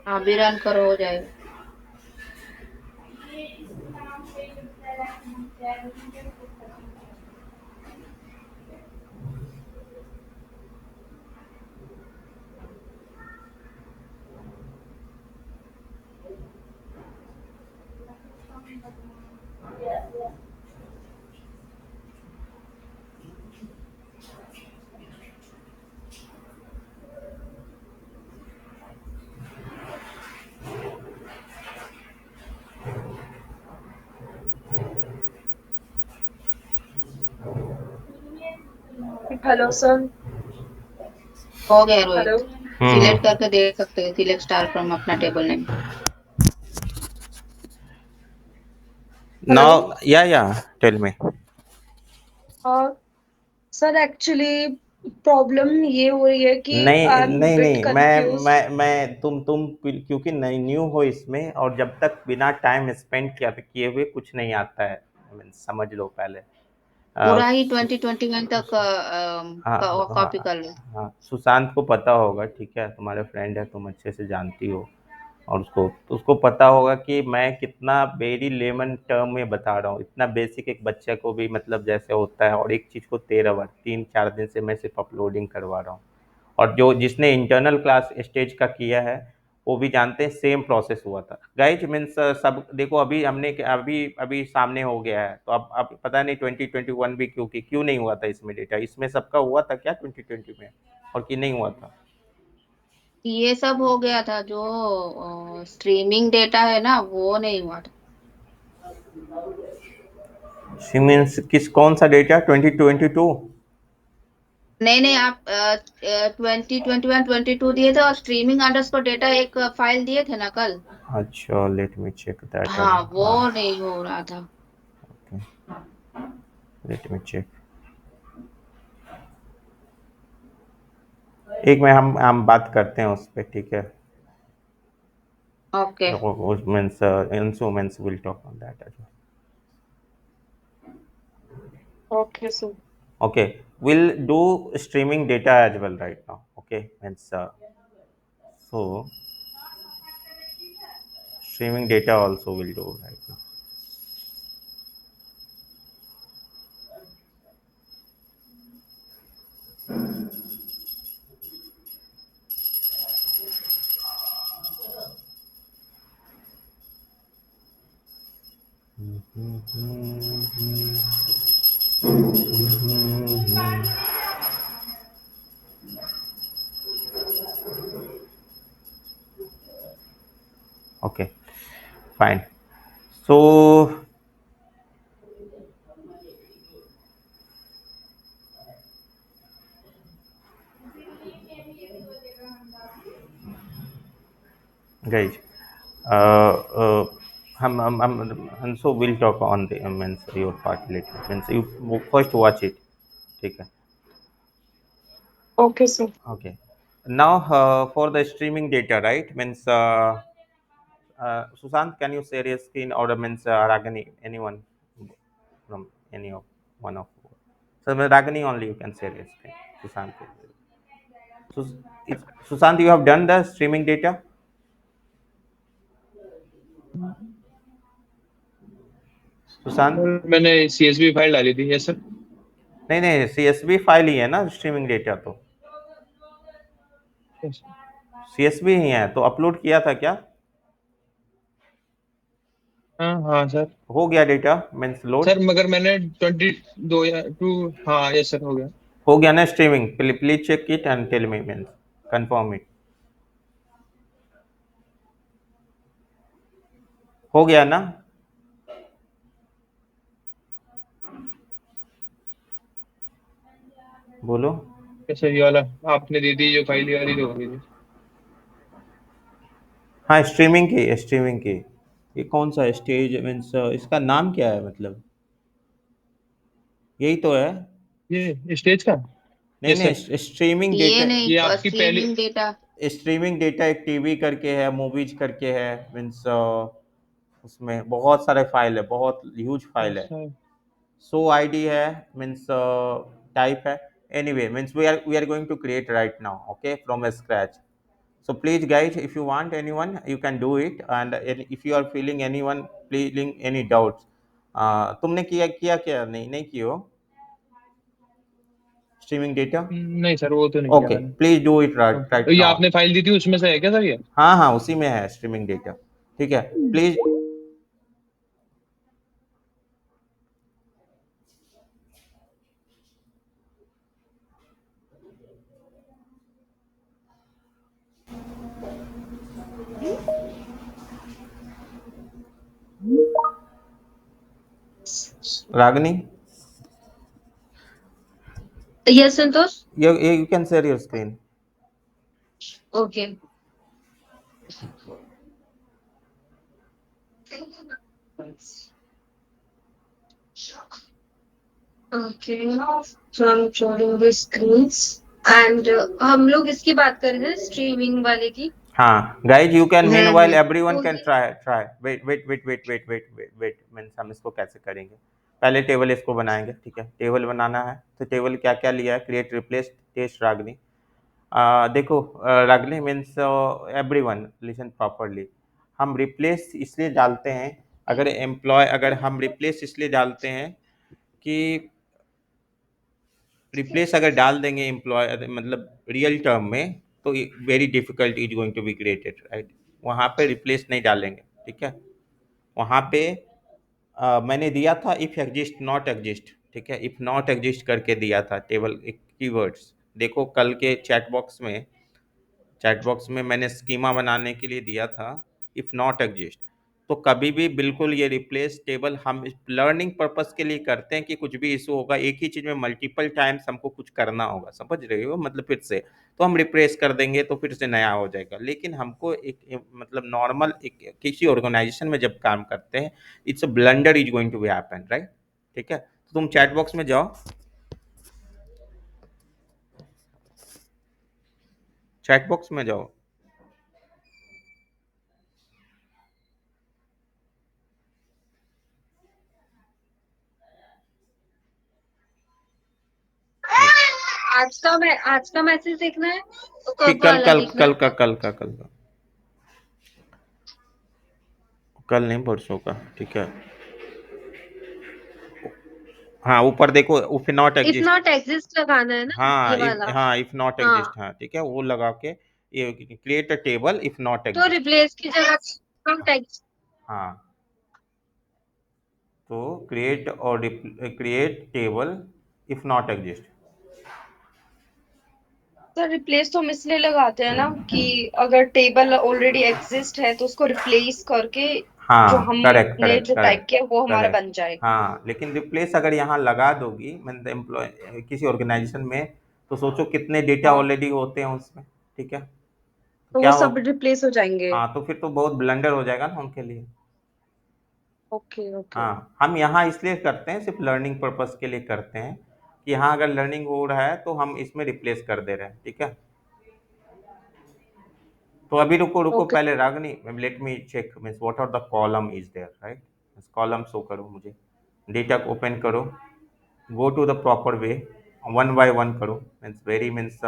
हाँ भी रन करो, हो जाएगा। Hello sir. हो गया हेलो। रोहित, सिलेक्ट हम्म। करके देख सकते हो, सिलेक्ट स्टार फ्रॉम अपना टेबल नेम। हेलो। नाउ या tell me. Sir actually problem ये हो रही है कि नहीं आई एम नहीं बिट नहीं, कंफ्यूज। मैं तुम क्योंकि नहीं न्यू हो इसमें, और जब तक बिना टाइम स्पेंड किए हुए कुछ नहीं आता है, समझ लो पहले। पूरा ही सु- 2021 तक हाँ कॉपी हाँ कर लो। हाँ, सुशांत को पता होगा, ठीक है, तुम्हारे फ्रेंड है, तुम अच्छे से जानती हो। और उसको पता होगा कि मैं कितना वेरी लेमन टर्म में बता रहा हूँ, इतना बेसिक एक बच्चे को भी मतलब जैसे होता है, और एक चीज़ को 13 बार 3-4 दिन से मैं सिर्फ अपलोडिंग करवा रहा हूँ। और जो जिसने इंटरनल क्लास स्टेज का किया है, वो भी जानते हैं सेम प्रोसेस हुआ था गाइज मीन्स। सब देखो, अभी हमने अभी अभी सामने हो गया है, तो अब पता नहीं 2021 भी क्यों नहीं हुआ था इसमें डेटा, इसमें सबका हुआ था क्या 2020 में, और कि नहीं हुआ था। ये सब हो गया था, जो स्ट्रीमिंग डेटा है ना वो नहीं हुआ था। मीन्स किस कौन सा डेटा 2022। नहीं आप 2021-22 दिए थे और स्ट्रीमिंग अंडरस्कोर डेटा एक फाइल दिए थे ना कल। अच्छा, लेट मी चेक दैट हाँ अगेन। वो नहीं हो रहा था। Okay, let me check. एक में हम बात करते हैं उस पे, ठीक है? ओके उस means instruments will talk on that as Okay, so well. Okay, we'll do streaming data as well right now, okay? Means so streaming data also will do right now. Okay, fine. So guys, uh, uh, हम so we'll talk on the means your part later. Means you first watch it, ठीक है? okay, sir. Okay. Now for the streaming data, right? Means Sushant, can you share your screen, or means Ragini, anyone from any of one of? So Ragini only you can share your screen. Sushant. Sus- Sushant, you have done the streaming data. Sushant, sir मैंने CSV file डाली थी। Yes sir. नहीं नहीं, CSV file ही है ना streaming data तो। CSV ही है तो अपलोड किया था क्या? हाँ हाँ सर। हो गया डेटा मीन्स लोड? सर मगर मैंने 22 या 2, हाँ यस सर हो गया। हो गया ना streaming? Please check it and tell me means confirm it. हो गया ना? बोलो। यस सर, ये वाला आपने दी थी जो फाइल, ये वाली तो हो गई थी। हाँ, स्ट्रीमिंग की, स्ट्रीमिंग की। ये कौन सा स्टेज मीन्स इसका नाम क्या है मतलब? यही तो है। ये स्टेज का। नहीं यस सर। नहीं, स्ट्रीमिंग ये डेटा। नहीं ये आपकी पहली। Streaming data. स्ट्रीमिंग डेटा एक टीवी करके है, मूवीज करके है मीन्स उसमें बहुत सारे फाइल है, बहुत ह्यूज फाइल है। अच्छा। सो आईडी है मीन्स टाइप है। Anyway means we are going to create right now, okay, from scratch. So please guys, if you want anyone, you can do it, and if you are feeling anyone feeling any doubts, तुमने किया किया क्या? नहीं कियो streaming data? नहीं sir, वो तो नहीं किया ओके, मैंने। प्लीज डू इट हाँ राइट सर, तो राइट ये नाउ। आपने फाइल दी थी उसमें से है क्या सर ये? हाँ हाँ, उसी में है स्ट्रीमिंग डेटा, ठीक है? Please. Ragini, yes Santosh. you can share your screen. Okay. Okay, so I am showing the screens and हम लोग इसकी बात कर रहे हैं स्ट्रीमिंग वाले की। हाँ guys, you can meanwhile everyone तो can try try wait means हम इसको कैसे करेंगे? पहले टेबल इसको बनाएंगे, ठीक है? टेबल बनाना है तो टेबल क्या क्या लिया है? क्रिएट रिप्लेस टेस्ट रागनी। देखो रागनी मीन्स एवरीवन लिसन प्रॉपरली। हम रिप्लेस इसलिए डालते हैं, अगर एम्प्लॉय, अगर हम रिप्लेस इसलिए डालते हैं कि रिप्लेस अगर डाल देंगे एम्प्लॉय मतलब रियल टर्म में, तो very difficult is going to be created, right? वहाँ पे रिप्लेस नहीं डालेंगे, ठीक है? वहाँ पे मैंने दिया था इफ एग्जिस्ट नॉट एग्जिस्ट, ठीक है? इफ नॉट एग्जिस्ट करके दिया था टेबल एक कीवर्ड्स। देखो कल के चैट बॉक्स में मैंने स्कीमा बनाने के लिए दिया था इफ नॉट एग्जिस्ट। तो कभी भी बिल्कुल ये रिप्लेस टेबल हम लर्निंग पर्पस के लिए करते हैं कि कुछ भी इशू होगा एक ही चीज में मल्टीपल टाइम्स हमको कुछ करना होगा, समझ रहे हो, मतलब फिर से तो हम रिप्लेस कर देंगे तो फिर से नया हो जाएगा। लेकिन हमको मतलब नॉर्मल एक किसी ऑर्गेनाइजेशन में जब काम करते हैं, it's a blunder is going to be happen, right. ठीक है, तो तुम चैट बॉक्स में जाओ, चैट बॉक्स में जाओ। आज का मैसेज देखना है तो कि कब वाला देखना है? कल नहीं परसों का, ठीक है। हाँ ऊपर देखो, if not if exist. Not exist लगाना है ना, ये वाला। हाँ इफ नॉट हाँ, एग्जिस्ट, हाँ ठीक है, वो लगा के ये create a table if not तो एग्जिस्ट। रिप्लेस की जगह नॉट एग्जिस्ट। हाँ तो create table if not exist. तो रिप्लेस तो हम इसलिए लगाते हैं ना कि अगर टेबल ऑलरेडी एग्जिस्ट है तो उसको रिप्लेस करके जो हाँ करेक्ट हमने करेक्ट जो टाइप करेक्ट किया वो हमारा करेक्ट। बन जाए। हाँ लेकिन रिप्लेस अगर यहाँ लगा दोगी मतलब एम्प्लॉय किसी ऑर्गेनाइजेशन में, तो सोचो कितने डेटा हाँ, ऑलरेडी होते हैं उसमें, ठीक है, तो तो क्या वो हो। सब रिप्लेस हो जाएंगे। हाँ तो फिर तो बहुत ब्लंडर हो जाएगा ना उनके लिए। Okay okay. हाँ हम यहाँ इसलिए करते हैं, सिर्फ लर्निंग पर्पस के लिए करते हैं कि यहाँ अगर लर्निंग हो रहा है तो हम इसमें रिप्लेस कर दे रहे हैं, ठीक है। तो अभी रुको रुको ओके। पहले Ragini, let me check means what are the column is there, right. Column show करो मुझे, डेटा को ओपन करो, go to the proper way, one by one करो, means very means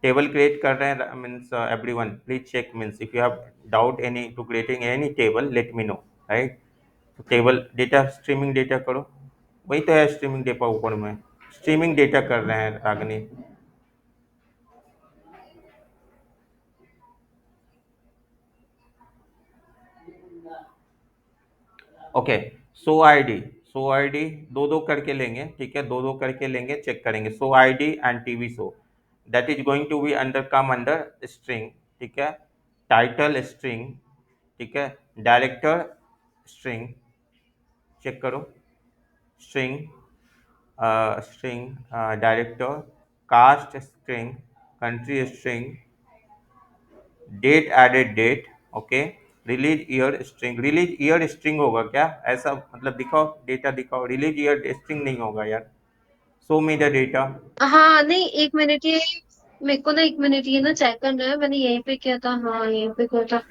table create कर रहे हैं means everyone please check means if you have doubt any to creating any table let me know, right. तो table data streaming data करो, वही तो है streaming data ऊपर में, स्ट्रीमिंग डेटा कर रहे हैं रागनी। ओके, सो आईडी दो दो करके लेंगे, ठीक है, दो दो करके लेंगे, चेक करेंगे so ID and TV show, that is going to be under come under string, ठीक है, टाइटल स्ट्रिंग, ठीक है, डायरेक्टर स्ट्रिंग, चेक करो, string string director, cast string, country string, date added date, okay, release year string, release year string होगा क्या, ऐसा मतलब दिखाओ, डेटा दिखाओ, रिलीज ईयर स्ट्रिंग नहीं होगा यार, शो मी द डेटा। हाँ नहीं, एक मिनट, ये मेरे को ना, एक मिनट, ये ना चेक करना है। मैंने यहीं पे किया था, हाँ यहीं पे किया था,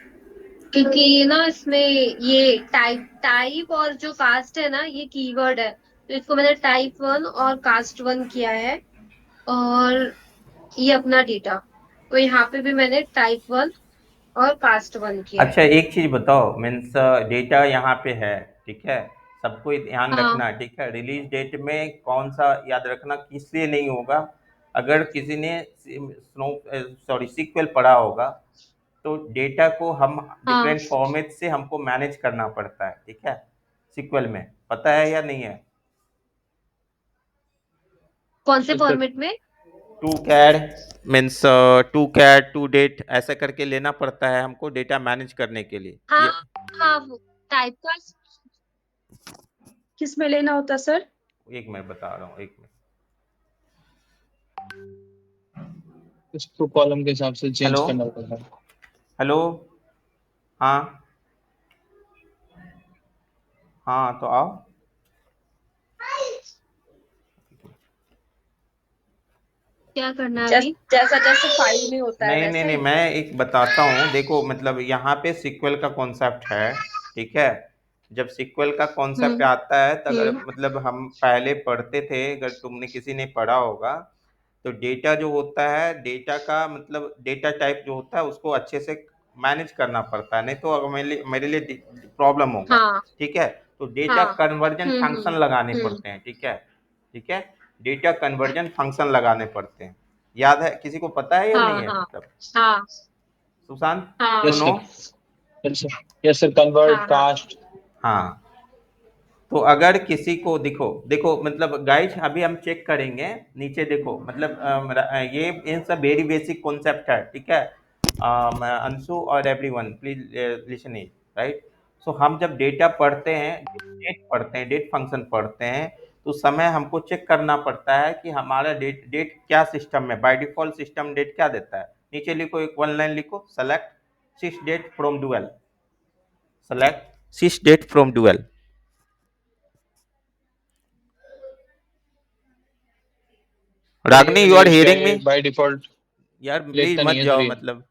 क्योंकि ये ना इसमें ये टाइप टाइप और जो कास्ट है ना, ये कीवर्ड है, तो इसको मैंने टाइप 1 और कास्ट 1 किया है। और ये अपना डेटा, तो यहाँ पे भी मैंने टाइप 1 और कास्ट 1 किया है। अच्छा एक चीज बताओ मीन्स डेटा यहाँ पे है, ठीक है, सबको ध्यान हाँ रखना, ठीक है, रिलीज डेट में कौन सा याद रखना, किस लिए नहीं होगा, अगर किसी ने स्नो सॉरी सीक्वल पढ़ा होगा तो डेटा को हम हाँ, डिफरेंट फॉर्मेट से हमको मैनेज करना पड़ता है, ठीक है, सीक्वल में, पता है या नहीं है। कौन से यस सर। फॉर्मेट में? To cad means to cad to date ऐसा करके लेना पड़ता है हमको डेटा मैनेज करने के लिए हाँ ये। हाँ, वो टाइप का। किस में लेना होता सर? एक मैं बता रहा हूँ, एक मिनट। इसको कॉलम के हिसाब से चेंज हेलो करना पड़ता है। हेलो, हाँ हाँ तो आओ। क्या करना है अभी? जैसा जैसे फाइल में होता है नहीं नहीं वैसा नहीं, ही। मैं एक बताता हूँ, देखो मतलब यहाँ पे सीक्वल का कॉन्सेप्ट है, ठीक है, जब सीक्वल का कॉन्सेप्ट हम्म आता है तो अगर हम्म। मतलब हम पहले पढ़ते थे, अगर तुमने किसी ने पढ़ा होगा, तो डेटा जो होता है, डेटा का मतलब डेटा टाइप जो होता है उसको अच्छे से मैनेज करना पड़ता है, नहीं तो अगर मेरे लिए प्रॉब्लम होगा, हाँ ठीक है। तो डेटा हाँ। कन्वर्जन हम्म। फंक्शन लगाने हम्म। पड़ते हैं, ठीक है, ठीक है, डेटा कन्वर्जन फंक्शन लगाने पड़ते हैं, याद है, किसी को पता है या नहीं हाँ है हाँ मतलब, हाँ सुशांत, हाँ you yes no. Sir. Yes sir. Yes sir, convert हाँ हाँ। कास्ट। हाँ तो अगर किसी को देखो देखो मतलब गाइज अभी हम चेक करेंगे, नीचे देखो मतलब ये इन सब वेरी बेसिक कॉन्सेप्ट है, ठीक है, अंशु और everyone please listen it, right. So हम जब डेटा पढ़ते हैं, डेट फंक्शन पढ़ते हैं, तो उस समय हमको चेक करना पड़ता है कि हमारा डेट डेट क्या सिस्टम में, बाय डिफॉल्ट सिस्टम डेट क्या देता है। नीचे लिखो, एक वन लाइन लिखो, select sys date from dual, select sys date from dual. Ragini, you are Ganesh क्या हियरिंग मी? है बाय डिफॉल्ट यार प्लीज लेता मत नहीं है जाओ, 3। मतलब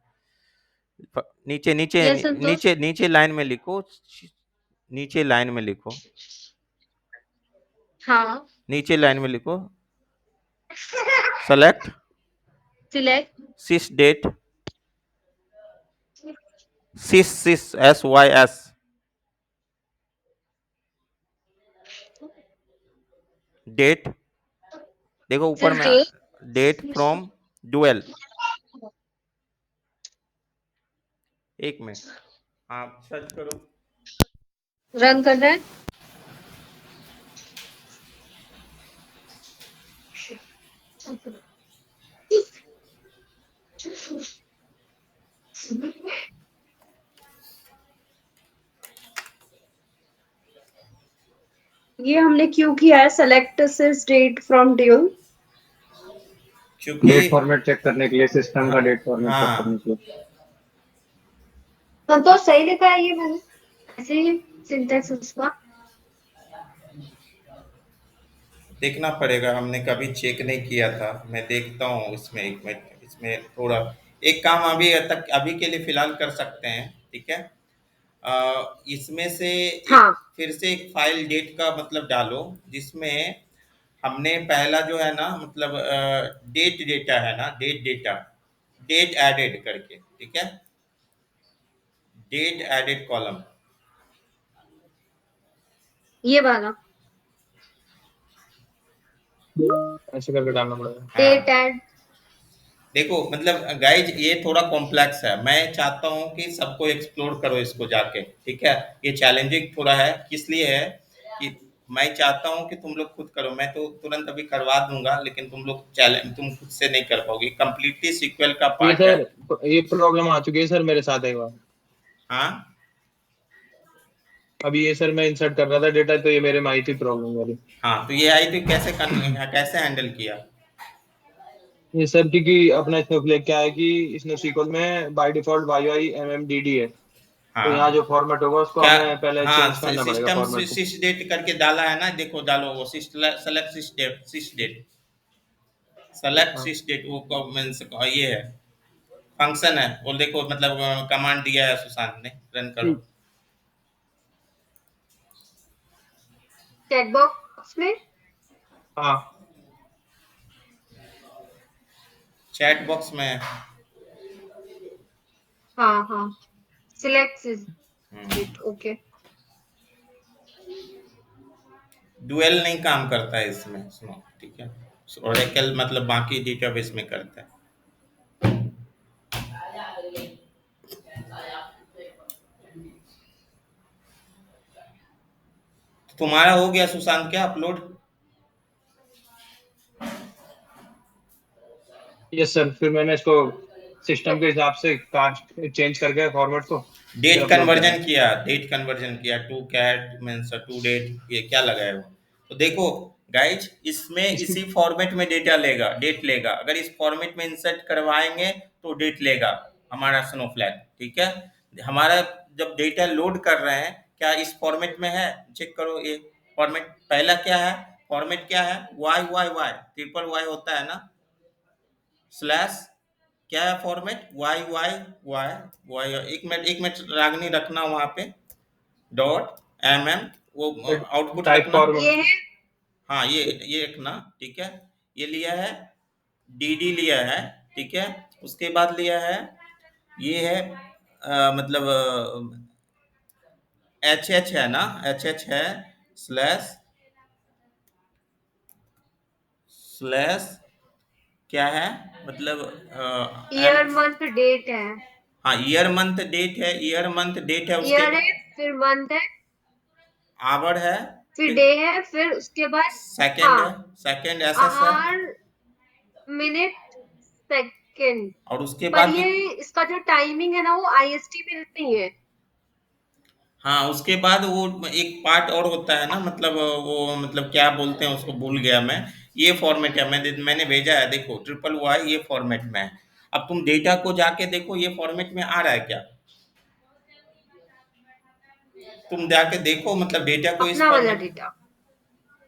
नीचे नीचे यस संतोष। नीचे नीचे लाइन में लिखो, नीचे लाइन में लिखो, हाँ। नीचे लाइन में लिखो, select select sys date, sys sys S Y S, date, देखो ऊपर में डेट। Date from dual. एक मिनट, आप सर्च करो। रन कर रहा है। ये हमने क्यों किया है select sys date from dual? क्योंकि डेट फॉर्मेट चेक करने के लिए, सिस्टम का डेट फॉर्मेट चेक करने हाँ, के लिए। संतोष सही लिखा है ये मैंने, ऐसे ही सिंटेक्स उसका। देखना पड़ेगा, हमने कभी चेक नहीं किया था, मैं देखता हूँ इसमें। एक मिनट, इसमें थोड़ा एक काम अभी के लिए फिलहाल कर सकते हैं, ठीक है। इसमें से हाँ। फिर से एक फाइल डेट का मतलब डालो, जिसमें हमने पहला जो है ना, मतलब डेट डेटा है ना, डेट डेटा, डेट एडेड करके, ठीक है, डेट एडेड कॉलम। ये वाला ऐसे करके डालना पड़ेगा। डेट हाँ, एड। देखो मतलब गाइज ये थोड़ा कॉम्प्लेक्स है, मैं चाहता हूँ कि सबको एक्सप्लोर करो इसको जाके, ठीक है। ये चैलेंजिंग थोड़ा है, किस लिए है कि मैं चाहता हूँ कि तुम लोग खुद करो, मैं तो तुरंत अभी करवा दूंगा, लेकिन तुम खुद से नहीं कर पाओगे, कंप्लीटली सीक्वल का ये पार्ट है। सर, ये प्रॉब्लम आ चुकी है सर मेरे साथ एक बार। हाँ, अभी ये सर मैं इंसर्ट कर रहा था डेटा, तो ये मेरे में आई थी प्रॉब्लम वाली। हाँ, तो ये आई तो कैसे हैंडल किया? ये सर क्योंकि अपना स्नोफ्लेक क्या है कि स्नोसीक्वल में by default Y Y M M D D है, तो यहाँ हाँ, जो फॉर्मेट होगा उसको क्या, हमें पहले हाँ, चेंज करना पड़ेगा सिस्टम फॉर्मेट को। सिस डेट करके डाला है ना, देखो डालो वो सेलेक्ट सिस डेट, सेलेक्ट हाँ सिस डेट, वो मीन्स ये है, फंक्शन है वो, देखो मतलब कमांड दिया है सुशांत ने, रन करो। चेक बॉक्स में। हाँ चैट बॉक्स में। हाँ हाँ, सिलेक्ट हम्म, डेट। ओके। डुअल नहीं काम करता है इसमें, सुनो, ठीक है। ओरेकल मतलब बाकी डेटाबेस में करता है। तुम्हारा हो गया सुशांत क्या अपलोड? यस सर, फिर मैंने इसको सिस्टम के हिसाब से कास्ट चेंज करके फॉर्मेट को फिर डेट अपलोड करा। कन्वर्जन किया, डेट कन्वर्जन किया, to cat means to date, ये क्या लगाया वो। तो देखो गाइज, इसमें इसकी इसी फॉर्मेट में डेटा लेगा, डेट लेगा, अगर इस फॉर्मेट में इंसर्ट करवाएंगे तो डेट लेगा हमारा स्नोफ्लैग, ठीक है। हमारा जब डेटा लोड कर रहे हैं, क्या इस फॉर्मेट में है, चेक करो ये फॉर्मेट। पहला क्या है, फॉर्मेट क्या है, Y Y Y, triple Y होता है ना, स्लैश, क्या है format, Y Y Y Y, एक मिनट रागनी रखना वहां पे, डॉट एम एम, वो आउटपुट टाइप रखना। फॉर्मेट। ये है। हाँ, ये रखना, ठीक है। ये लिया है, डी डी लिया है, ठीक है। उसके बाद लिया है, ये है मतलब एच एच है ना, एच एच है, स्लैश स्लैश, क्या है मतलब एम, ईयर मंथ डेट है। हाँ, ईयर मंथ डेट है, ईयर मंथ डेट है, उसके ईयर है, फिर मंथ है, आवर है, फिर फिर डे है, फिर उसके बाद। सेकंड हाँ, है, सेकंड एस एस है, आवर, मिनट, सेकंड। और उसके पर बाद ये इसका जो टाइमिंग है ना वो आईएसटी में नहीं है। हाँ, उसके बाद वो एक पार्ट और होता है ना, मतलब वो मतलब क्या बोलते हैं उसको, भूल गया मैं। ये फॉर्मेट है, मैंने भेजा है, देखो ट्रिपल वाई ये फॉर्मेट में है। अब तुम डेटा को जाके देखो ये फॉर्मेट में आ रहा है क्या, तुम जाके देखो मतलब डेटा को अपना वाला डेटा।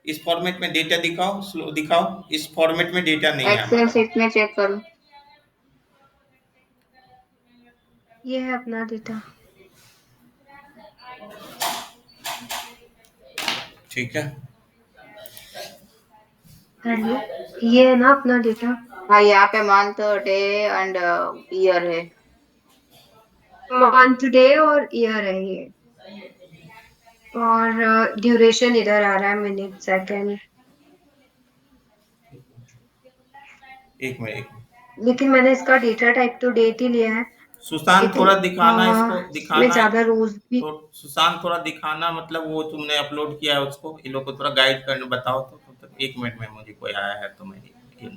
इस फॉर्मेट में डेटा दिखाओ, स्लो दिखाओ, इस फॉर्मेट में डेटा नहीं है एक्सेल हमारा। शीट में चेक करो। ये है अपना डेटा। ठीक है। हेलो, ये है ना अपना डेटा। हाँ, यहाँ पे मंथ, डे एंड ईयर है। मंथ, डे और ईयर है ये। और ड्यूरेशन इधर आ रहा है, मिनट सेकंड। एक मिनट। लेकिन मैंने इसका डेटा टाइप तो डेट ही लिया है। सुशांत लेकिन थोड़ा दिखाना, इसको इसमें दिखाना। ज्यादा रोज भी। तो सुशांत थोड़ा दिखाना, मतलब वो तुमने अपलोड किया है उसको, इन लोग को थोड़ा गाइड करने बताओ तो 1 मिनट में मुझे कोई आया है तो मैं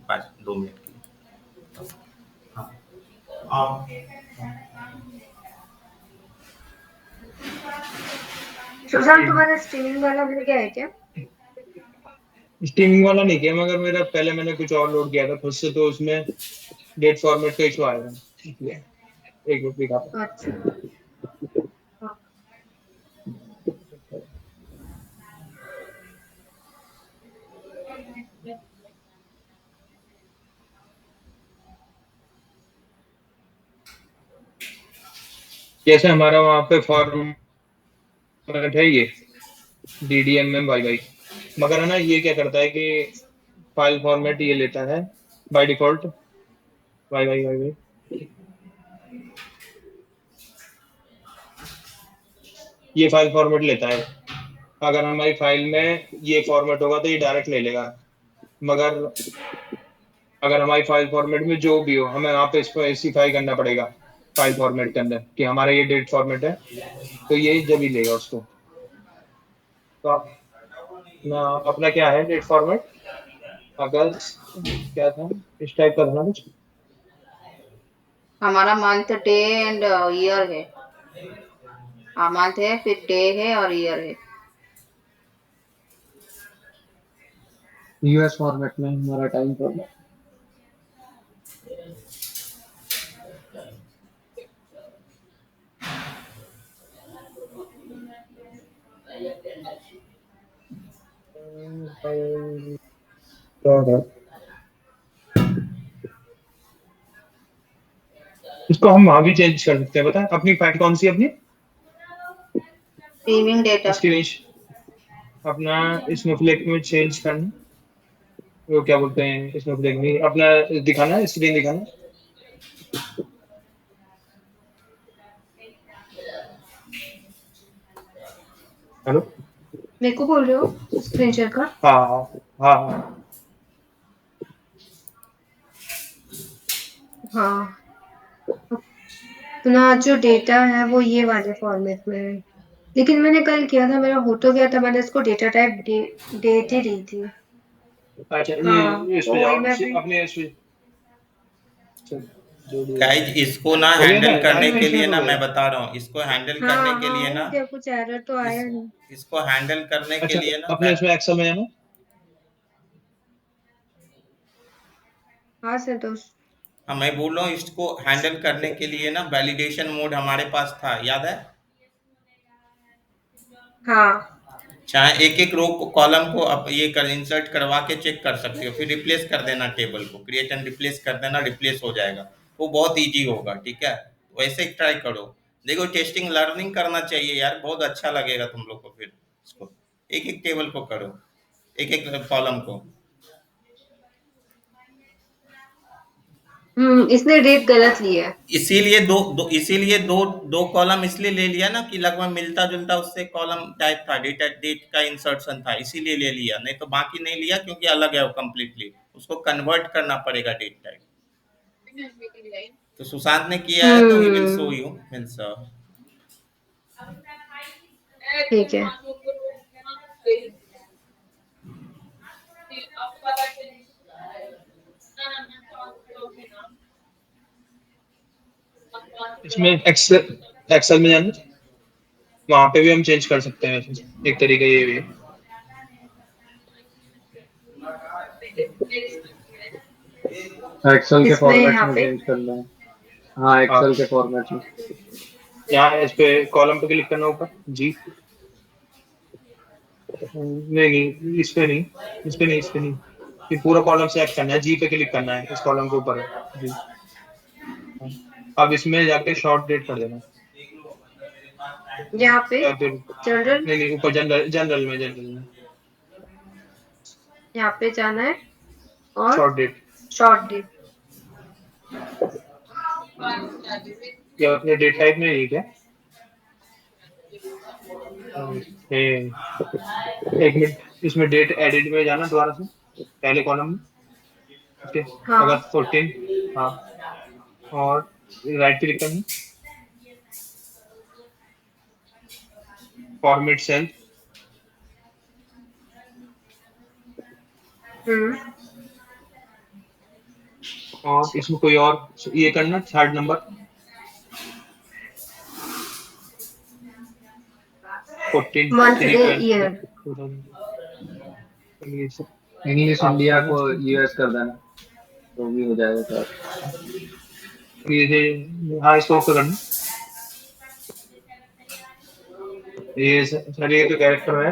5-2 मिनट के लिए। हाँ। हाँ। सुशांत, तुम्हारा स्ट्रीमिंग वाला मिल गया है क्या? स्ट्रीमिंग वाला नहीं किया, मगर मेरा पहले मैंने कुछ और लोड किया था खुद से, तो उसमें डेट फॉर्मेट का इशू आएगा, इसलिए एक मिनट दिखाता अच्छा। हाँ। जैसे हमारा वहाँ पे फॉर्मेट है ये DDMM YY, मगर है ना ये क्या करता है कि फाइल फॉर्मेट ये लेता है बाय डिफॉल्ट YY ये फाइल फॉर्मेट लेता है। अगर हमारी फाइल में ये फॉर्मेट होगा तो ये डायरेक्ट ले लेगा, मगर अगर हमारी फाइल फॉर्मेट में जो भी हो, हमें वहाँ पे स्पेसिफाई करना पड़ेगा फाइल फॉर्मेट के अंदर कि हमारा ये डेट फॉर्मेट है, तो ये जब ही लेगा उसको। तो अपना अपना क्या है डेट फॉर्मेट, अगर क्या था इस टाइप का था ना कुछ। हमारा मंथ, डे एंड ईयर है। हाँ, मंथ है, फिर डे है और ईयर है। US फॉर्मेट में हमारा टाइम फॉर्मेट। इसको हम वहां भी चेंज कर सकते हैं, पता है अपनी फाइल कौन सी है अपनी स्ट्रीमिंग डेटा। स्क्रीन, अपना स्नोफ्लेक में चेंज करना, वो क्या बोलते हैं स्नोफ्लेक में अपना दिखाना, स्क्रीन दिखाना। हेलो। मेरे को बोल रहे हो स्क्रीन शेयर का? हाँ हाँ हाँ। हाँ। अपना जो डेटा है वो ये वाले फॉर्मेट में है। लेकिन मैंने कल किया था, मेरा हो तो गया था, मैंने इसको डेटा टाइप डेट ही दी थी। अच्छा हाँ, ये इस तो पे वही जाओ, मैं भी। अपने इस पे चल, जो भी है गाइज इसको ना हो गया हैंडल ना, करने टाइम के लिए स्टार्ट हो ना, गया। मैं बता रहा हूँ, इसको हैंडल करने हाँ के हाँ, लिए ना, हो गया, कुछ एरर तो इस आया नहीं। इसको हैंडल करने के अच्छा लिए ना अपने इसमें एक्सेल में जाना। हाँ संतोष। हाँ, मैं बोल रहा हूँ इसको हैंडल करने के लिए ना वैलिडेशन मोड हमारे पास था, याद है? हाँ। चाहे एक एक रो को, कॉलम को आप ये कर इंसर्ट करवा के चेक कर सकते हो, फिर रिप्लेस कर देना, टेबल को क्रिएट एंड रिप्लेस कर देना, रिप्लेस हो जाएगा। वो बहुत इजी होगा, ठीक है? वैसे ही ट्राई करो। देखो टेस्टिंग लर्निंग करना चाहिए यार, बहुत अच्छा लगेगा तुम लोग को। फिर इसको एक एक टेबल को करो, एक एक कॉलम को। इसने डेट गलत ली है। इसीलिए दो कॉलम इसलिए ले लिया ना कि लगभग मिलता जुलता उससे कॉलम टाइप था, डेटा डेट का इंसर्शन था, इसीलिए ले लिया, नहीं तो बाकी नहीं लिया, क्योंकि अलग है वो कम्प्लीटली, उसको कन्वर्ट करना पड़ेगा डेट टाइप। तो सुशांत ने किया है तो he will show hmm. You means. ठीक है। इसमें एक्सेल एक्सेल में जाना। वहां पे भी हम चेंज कर सकते हैं वैसे, एक तरीका ये भी है। एक्सेल के इसमें फॉर्मेट यहाँ में पे चेंज करना है। हाँ, हाँ, एक्सेल के फॉर्मेट में। यहाँ इस पे कॉलम पे क्लिक करना ऊपर जी। नहीं नहीं, इस पे नहीं, इस पे नहीं, इस पे नहीं, ये पूरा कॉलम सेलेक्ट करना है, जी पे क्लिक करना है, इस कॉलम के ऊपर है जी। हाँ। अब इसमें जाके शॉर्ट डेट कर देना, यहाँ पे या फिर जनरल, नहीं नहीं, ऊपर जनरल, जनरल में यहाँ पे जाना है और शॉर्ट डेट, शॉर्ट डेट। या अपने डेट टाइप में यही क्या। ओके, एक मिनट, इसमें डेट एडिट में जाना दोबारा से, पहले कॉलम में। ओके, अगर हाँ 14, हाँ, और राइट क्लिक करना, फॉर्मेट सेल, और इसमें कोई और ये करना, third number 14 month three day year. 12 English आप इंडिया करना को इसको। यूएस कर देना, तो भी हो जाएगा सर। ये हाँ, इसको ओके करना। ये सर, ये तो कैरेक्टर है,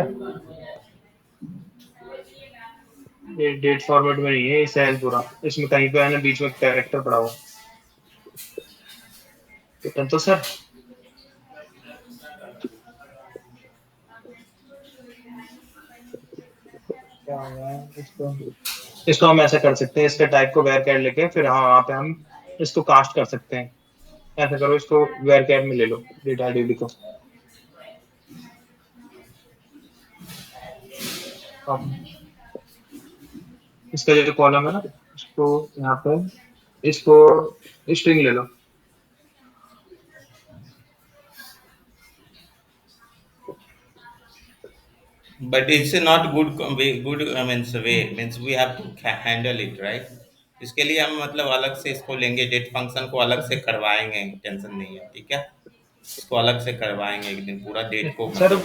ये डेट फॉर्मेट में नहीं है, ये सेल पूरा, इसमें कहीं पे है ना बीच में कैरेक्टर पड़ा हुआ। तो सर क्या हुआ है इसको हम ऐसा कर सकते हैं, इसका टाइप को वेर कैर लेके फिर हाँ वहाँ पे हम इसको कास्ट कर सकते हैं। ऐसा करो, इसको वेर कैर में ले लो, डेटा डीबी को। अब इसका जो कॉलम है ना, इसको यहाँ पे, इसको स्ट्रिंग ले लो। But it's not good means we have to handle it, right? इसके लिए हम मतलब अलग से इसको लेंगे, डेट फंक्शन को अलग से करवाएंगे, टेंशन नहीं है, ठीक है। इसको अलग से करवाएंगे एक दिन, पूरा डेट को सर मतलब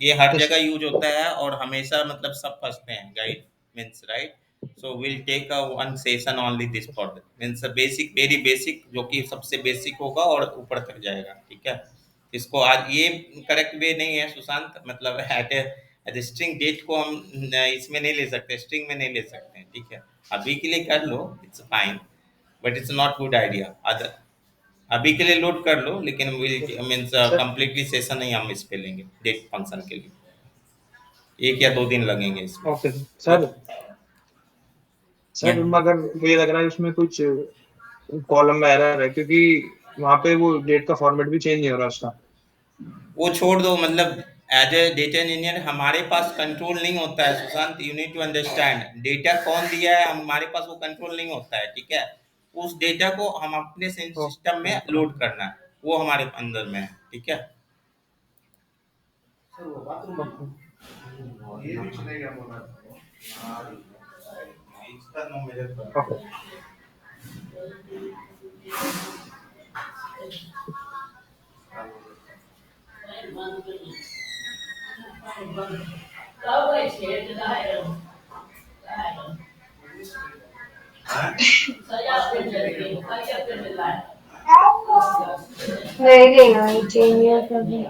ये हर इस जगह यूज होता है और हमेशा मतलब सब फंसते हैं, guide means right. So will take a one session only this for means basic, very basic, जो कि सबसे बेसिक होगा और ऊपर तक जाएगा, ठीक है। इसको आज ये करेक्ट वे नहीं है सुशांत, मतलब एट स्ट्रिंग डेट को हम इसमें नहीं ले सकते, स्ट्रिंग में नहीं ले सकते हैं, ठीक है। अभी के लिए कर लो, it's fine, but it's not good idea. Other अभी के लिए लोड कर लो, लेकिन मीन्स सर कंप्लीटली सेशन नहीं हम इस पे लेंगे डेट फंक्शन के लिए, 1 या 2 दिन लगेंगे इसमें, ओके ठीक सर। है। सर मगर मुझे लग रहा है उसमें कुछ कॉलम में एरर है, क्योंकि वहाँ पे वो डेट का फॉर्मेट भी चेंज नहीं हो रहा उसका। वो छोड़ दो, मतलब एज ए डेटा इंजीनियर हमारे पास कंट्रोल नहीं होता है Sushant, you need to understand. Data कौन दिया है हमारे पास, वो कंट्रोल नहीं होता है, ठीक है। उस डेटा को हम अपने सिस्टम ओके में लोड करना है, वो हमारे अंदर में है, ठीक है। ओके। ओके। नहीं नहीं यार, चेंज कर दे।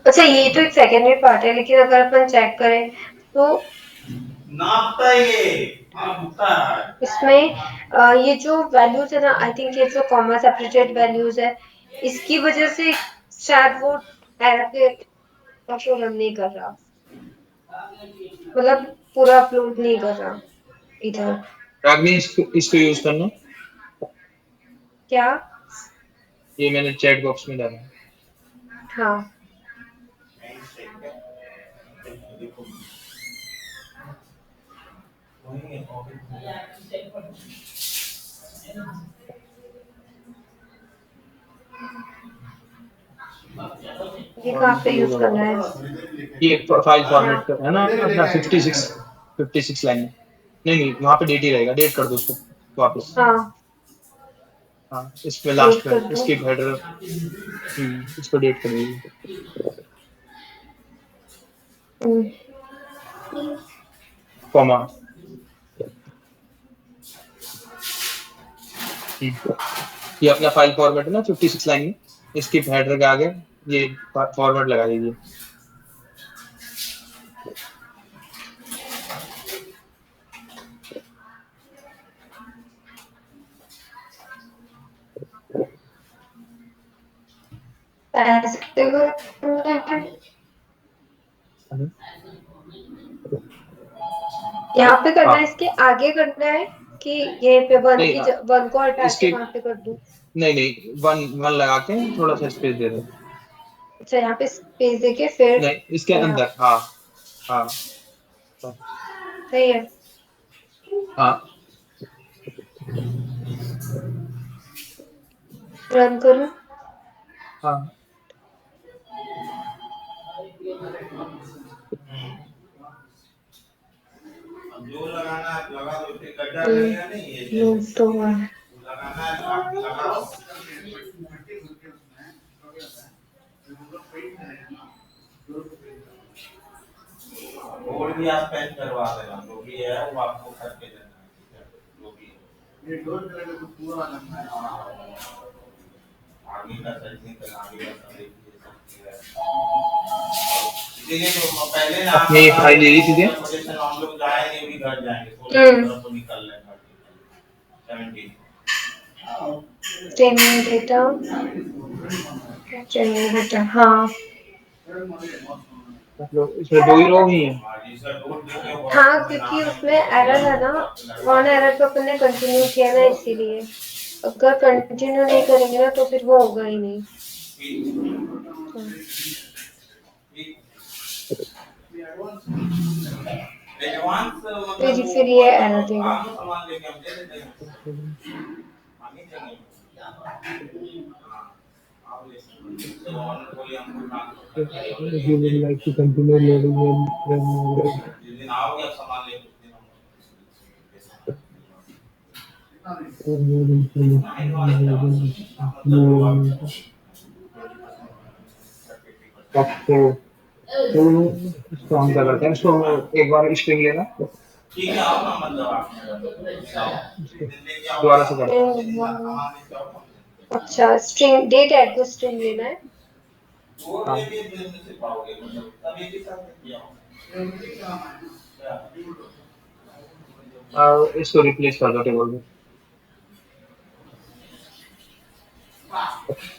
अच्छा, ये तो एक सेकेंडरी पार्ट है, लेकिन अगर अपन चेक करें तो नापता है ये, हाँ होता है। इसमें ये जो वैल्यूज है ना, आई थिंक ये जो कॉमा सेपरेटेड वैल्यूज है, इसकी वजह से शायद वो एरर का शो रन नहीं कर रहा, मतलब पूरा अपलोड नहीं कर रहा इधर। रागनी, इसको यूज करना, क्या? ये मैंने चैट बॉक्स में डाला है। हाँ ये कहाँ पे यूज करना है? ये फाइल फॉर्मेट कर है ना अपना 56 लाइन में। नहीं वहाँ पे डेट ही रहेगा, डेट कर दो उसको वापस। हाँ हाँ इस पे लास्ट डेट पे कर दो। इसकी हेडर इस पे डेट कर दीजिए, कॉमा। ये अपना फाइल फॉर्मेट है ना 56 लाइन में, इसकी हेडर के आगे ये फॉर्मेट लगा दीजिए। ऐसे करना है। यहाँ पे करना है, इसके आगे करना है कि ये पे वन नहीं, की वन को हटा के इसके वहां पे कर दूं? नहीं वन लगा के थोड़ा सा स्पेस दे दो। अच्छा यहाँ पे स्पेस देके फिर नहीं इसके यहाँ अंदर, हाँ हाँ सही है। हाँ। रन करूँ? हाँ जो लगाना है लगा दो, फिर गड्ढा लगेगा नहीं, ये तो हुआ है। लगाना है आप लगाओ। बोर्ड भी आप पेंट करवा देना, जो भी है वो आपको करके देना है, ठीक है? जो भी है। ये डोर पे तो पूरा लगना है। आगे का सेटिंग कर, आगे का सब देखिए, सब क्लियर है। इसीलिए तो पहले ना अपनी ये फाइल यही चीजें हम लोग जाएंगे भी घर जाएंगे, 16 को निकल लेगा 17। ट्रेनिंग डेटा, ट्रेनिंग डेटा, हाँ मतलब इसमें 2 ही रो ही है। हाँ क्योंकि उसमें एरर है ना, वन एरर पे अपन ने कंटिन्यू किया ना, इसीलिए अगर कंटिन्यू नहीं करेंगे ना तो फिर वो होगा ही नहीं। फिर ये एरर देगा। He would like to continue loading when जिस दिन आओगे आप सामान लेके उस दिन स्ट्रॉन्ग कर रहे हैं इसको। एक बार स्ट्रिंग लेना, ठीक है, आओ ना, मतलब आप दोबारा से कर। अच्छा स्ट्रिंग डेट ऐड को स्ट्रिंग लेना है। वो ये भी से पाओगे, मतलब तब एक ही साथ किया और इसको रिप्लेस कर दो टेबल में।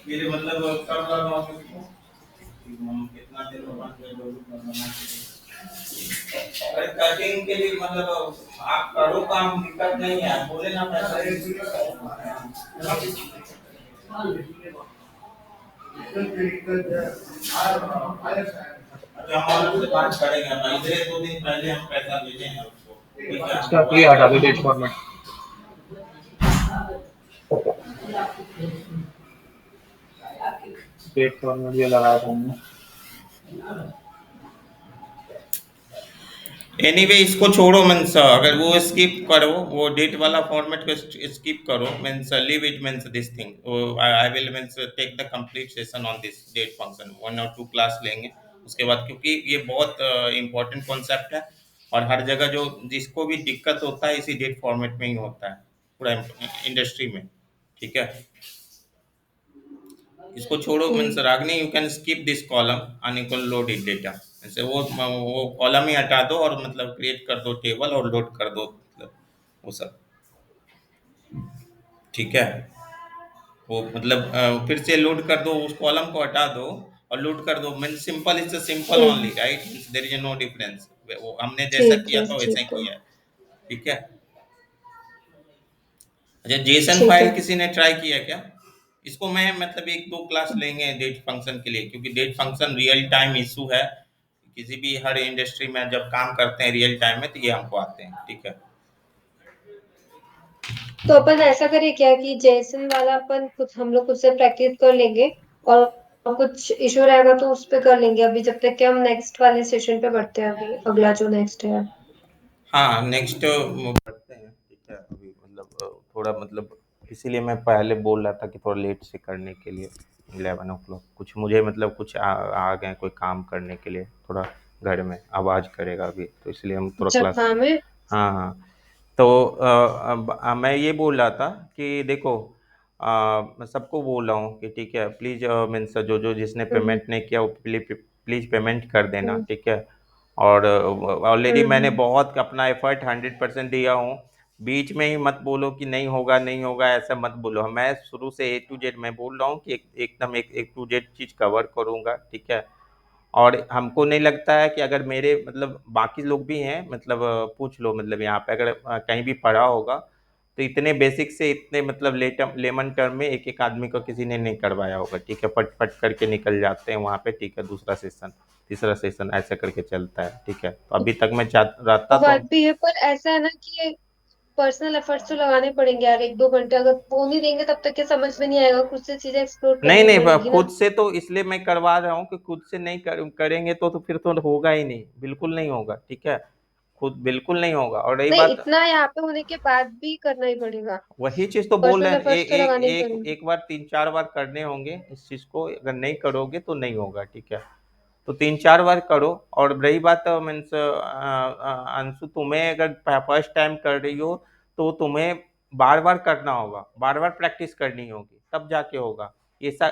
मेरे मतलब कब लगा उसको, हम कितना दिन में बनाना है। अरे कटिंग के लिए मतलब आप करो काम, दिक्कत नहीं है, बोले ना पैसा अच्छा हम लोग से बात करेंगे, पहले 2 दिन पहले हम पैसा देते हैं उसको, ठीक है? इसका ये हटा दो डेट फॉर्मेट। डेट फॉर्मेट ये लगाया था हमने। एनीवे इसको छोड़ो मीन्स, अगर वो स्किप करो, वो डेट वाला फॉर्मेट को स्किप करो means, leave it means this thing. I will means take the complete session on this date function, 1 और 2 क्लास लेंगे उसके बाद, क्योंकि ये बहुत इंपॉर्टेंट कॉन्सेप्ट है और हर जगह जो जिसको भी दिक्कत होता है इसी डेट फॉर्मेट में ही होता है पूरा इंडस्ट्री में, ठीक है? इसको छोड़ो means Ragini, you can skip this column unequal loaded data, ऐसे वो कॉलम ही हटा दो और मतलब क्रिएट कर दो टेबल और लोड कर दो, मतलब वो सब, ठीक है? वो मतलब फिर से लोड कर दो, उस कॉलम को हटा दो और लोड कर दो, means simple, is simple only, right? There is no difference, वो हमने जैसा किया था वैसा किया है, ठीक है? अच्छा जेसन फाइल किसी ने ट्राई किया क्या? इसको मैं मतलब 1-2 क्लास लेंगे डेट फंक्शन के लिए, क्योंकि date function real time issue है, किसी भी हर इंडस्ट्री में जब काम करते हैं रियल टाइम में तो ये हमको आते हैं, ठीक है? तो अपन ऐसा करें क्या कि जेसन वाला अपन खुद हम लोग खुद से प्रैक्टिस कर लेंगे और और कुछ इशू रहेगा तो उस पे कर लेंगे अभी, जब तक कि हम नेक्स्ट वाले सेशन पे बढ़ते हैं, अभी अगला जो नेक्स्ट है। हाँ नेक्स्ट बढ़ते हैं, ठीक है। अभी मतलब थोड़ा मतलब इसीलिए मैं पहले बोल रहा था कि थोड़ा लेट से करने के लिए 11 o'clock, कुछ मुझे मतलब कुछ आ गए कोई काम करने के लिए, थोड़ा घर में आवाज़ करेगा अभी, तो इसलिए हम थोड़ा अच्छा क्लास। काम है। हाँ हाँ। तो मैं ये बोल रहा था कि देखो, मैं सबको बोल रहा हूँ कि ठीक है प्लीज़, मीन्स जो जो जिसने हम्म पेमेंट नहीं किया वो प्लीज़ पेमेंट कर देना, हम्म ठीक है। और ऑलरेडी मैंने हम्म। बहुत अपना एफर्ट 100% दिया हूँ। बीच में ही मत बोलो कि नहीं होगा नहीं होगा, ऐसा मत बोलो। मैं शुरू से A to Z मैं बोल रहा हूँ कि एकदम एक टू जेड चीज़ कवर करूँगा, ठीक है। और हमको नहीं लगता है कि अगर मेरे मतलब बाकी लोग भी हैं, मतलब पूछ लो, मतलब यहाँ पे अगर कहीं भी पढ़ा होगा तो इतने बेसिक से इतने मतलब लेमन टर्म में एक एक आदमी को किसी ने नहीं करवाया होगा, ठीक है। पट पट करके निकल जाते हैं वहाँ पे, ठीक है। दूसरा सेशन, तीसरा सेशन ऐसे करके चलता है, ठीक है। तो अभी तक मैं चाह रहता वो तो। बात भी है, पर ऐसा है ना कि पर्सनल एफर्ट्स तो लगाने पड़ेंगे यार, 1-2 घंटे अगर वो नहीं देंगे तब तक के समझ में नहीं आएगा, खुद से चीजें एक्सप्लोर नहीं करनी नहीं, पड़ेगी ना। खुद से तो इसलिए मैं करवा रहा हूँ कि खुद से नहीं करेंगे तो फिर तो होगा ही नहीं, बिल्कुल नहीं होगा, ठीक है। खुद बिल्कुल नहीं होगा। और रही नहीं, बात, इतना यहाँ पे होने के बाद भी करना ही पड़ेगा। वही चीज तो बोल रहे पर्सनल हैं, एफर्ट्स तो लगाने ही एक पड़ेंगे। एक बार 3 4 बार करने होंगे इस चीज को, अगर नहीं करोगे तो नहीं होगा, ठीक है। तो 3 4 बार करो। और रही बात मीन्स अंशु, तुम्हें अगर फर्स्ट टाइम कर रही हो तो तुम्हें बार बार करना होगा, बार बार प्रैक्टिस करनी होगी, तब जाके होगा।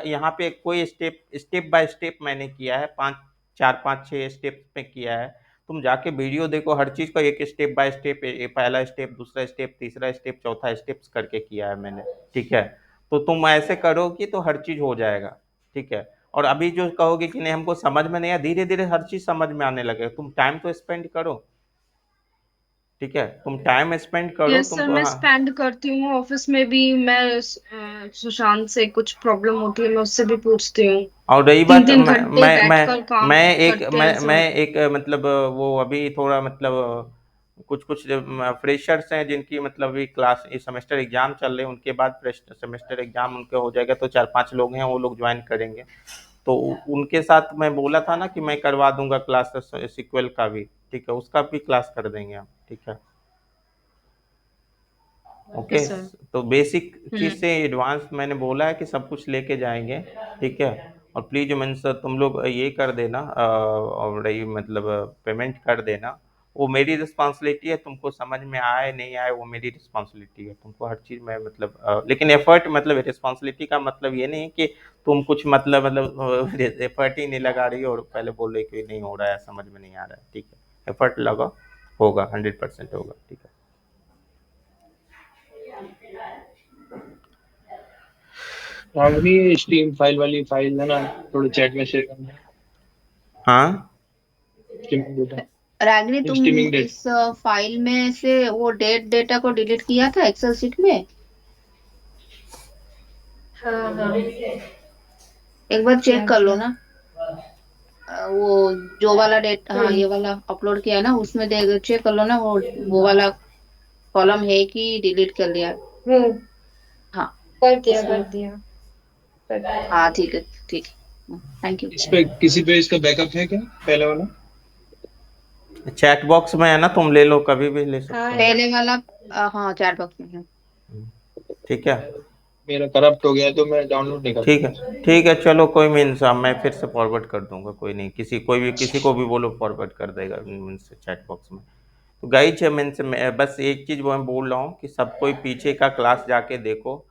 यहाँ पे कोई स्टेप बाय स्टेप मैंने किया है, 5 4 5 6 स्टेप पे किया है। तुम जाके वीडियो देखो, हर चीज का एक स्टेप बाय स्टेप, पहला स्टेप, दूसरा स्टेप, तीसरा स्टेप, चौथा स्टेप करके किया है मैंने, ठीक है। तो तुम ऐसे करोगी तो हर चीज हो जाएगा, ठीक है। और अभी जो कहोगे कि नहीं हमको समझ में नहीं आया, धीरे धीरे हर चीज समझ में आने लगेगा। तुम टाइम तो स्पेंड करो, ठीक है। तुम टाइम स्पेंड करो यस सर, तुमको, मैं हाँ। स्पेंड करती हूँ ऑफिस में भी। मैं सुशांत से कुछ प्रॉब्लम होती है मैं उससे भी पूछती हूँ। और रही तीन बात, तीन घंटे बैठकर काम करते हैं मैं सर। एक मतलब वो अभी थोड़ा मतलब कुछ कुछ फ्रेशर्स हैं जिनकी मतलब अभी क्लास, इस सेमेस्टर एग्जाम चल रहे हैं, उनके बाद सेमेस्टर एग्जाम उनके हो जाएगा तो 4 5 लोग हैं, वो लोग ज्वाइन करेंगे। तो उनके साथ मैं बोला था ना कि मैं करवा दूंगा क्लास सिक्वल का भी, ठीक है। उसका भी क्लास कर देंगे हम, ठीक है। ओके। Yes sir. तो बेसिक चीज हम्म। से एडवांस मैंने बोला है कि सब कुछ लेके जाएंगे, ठीक है। और प्लीज मीन्स तुम लोग ये कर देना, और ये मतलब पेमेंट कर देना। वो मेरी रिस्पॉन्सिबिलिटी है, तुमको समझ में आए नहीं आए वो मेरी रिस्पॉन्सिबिलिटी है। तुमको हर चीज में मतलब लेकिन एफर्ट, मतलब रिस्पॉन्सिबिलिटी का मतलब ये नहीं है कि तुम कुछ मतलब एफर्ट ही नहीं लगा रही हो और पहले बोल रही कि नहीं हो रहा है, समझ में नहीं आ रहा है, ठीक है। एफर्ट लगा, होगा, 100% होगा, ठीक है। रागनी, स्टीम फाइल वाली फाइल है ना, थोड़ा चैट में शेयर करना है। हाँ। स्टीमिंग डेटा, रागिनी, तुम स्टीमिंग डेटा। इस फाइल में से वो डेटा को डिलीट किया था एक्सेल शीट में? हाँ हाँ, एक बार किया चेक कर लो किया। ना। वो जो वाला डेट, हाँ हम्म ये वाला अपलोड किया ना, उसमें देख चेक कर लो ना, वो वाला कॉलम है कि डिलीट कर लिया? हम्म। हाँ कर दिया उसमें। कर दिया कर दिया। हाँ ठीक है, ठीक है, थैंक यू। इस पे किसी पे इसका बैकअप है क्या, पहले वाला? चैट बॉक्स में है ना, तुम ले लो, कभी भी ले हाँ सकते हो। है। पहले वाला हाँ चैट बॉक्स में है। ठीक है। मेरा करप्ट हो गया है, तो मैं डाउनलोड नहीं कर ठीक पाऊंगा। है, ठीक है, चलो कोई मीन्स मैं फिर से फॉरवर्ड कर दूंगा, कोई नहीं, किसी को भी बोलो फॉरवर्ड कर देगा मीन्स चैट बॉक्स में। तो गाइज मीन्स मैं बस एक चीज वो मैं बोल रहा हूँ कि सब कोई पीछे का क्लास जाके देखो,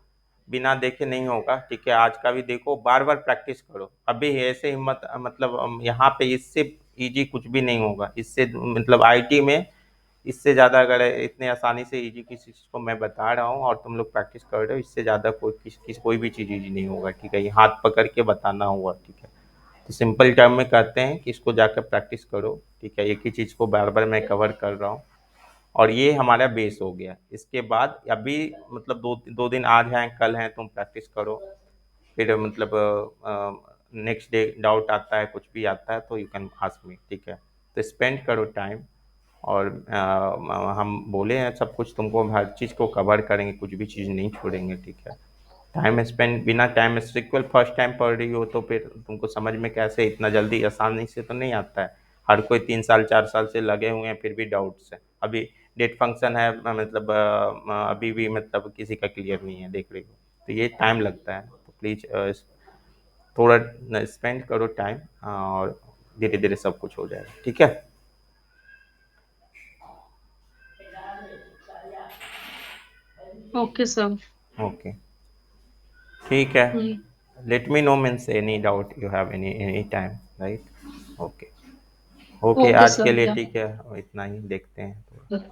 बिना देखे नहीं होगा, ठीक है। आज का भी देखो, बार बार प्रैक्टिस करो। अभी ऐसे हिम्मत मतलब यहाँ पे इससे इजी कुछ भी नहीं होगा, इससे मतलब आईटी में इससे ज़्यादा अगर इतने आसानी से इजी किसी चीज़ को मैं बता रहा हूँ और तुम लोग प्रैक्टिस कर रहे हो, इससे ज़्यादा कोई भी चीज़ इजी नहीं होगा, ठीक है। ये हाथ पकड़ के बताना हुआ, ठीक है। तो सिंपल टर्म में कहते हैं कि इसको जाकर प्रैक्टिस करो, ठीक है। एक ही चीज़ को बार बार मैं कवर कर रहा हूँ और ये हमारा बेस हो गया। इसके बाद अभी मतलब दो दो दिन आज हैं कल हैं, तुम प्रैक्टिस करो। फिर मतलब नेक्स्ट डे डाउट आता है, कुछ भी आता है तो यू कैन आस्क मी, ठीक है। तो स्पेंड करो टाइम। और हम बोले हैं सब कुछ तुमको, हर चीज़ को कवर करेंगे, कुछ भी चीज़ नहीं छोड़ेंगे, ठीक है। टाइम स्पेंड बिना टाइम सिक्वल फर्स्ट टाइम पढ़ रही हो तो फिर तुमको समझ में कैसे इतना जल्दी आसानी से तो नहीं आता है। हर कोई 3 साल 4 साल से लगे हुए हैं फिर भी डाउट्स है। अभी डेट फंक्शन है मतलब अभी भी मतलब किसी का क्लियर नहीं है देख रही हो, तो ये टाइम लगता है। तो प्लीज़ थोड़ा स्पेंड करो टाइम और धीरे धीरे सब कुछ हो जाएगा, ठीक है। Okay sir. ओके ठीक है। Hmm, let me know means any doubt you have any time, right. Okay okay okay आज के सर लिए या ठीक है, इतना ही देखते हैं। Okay.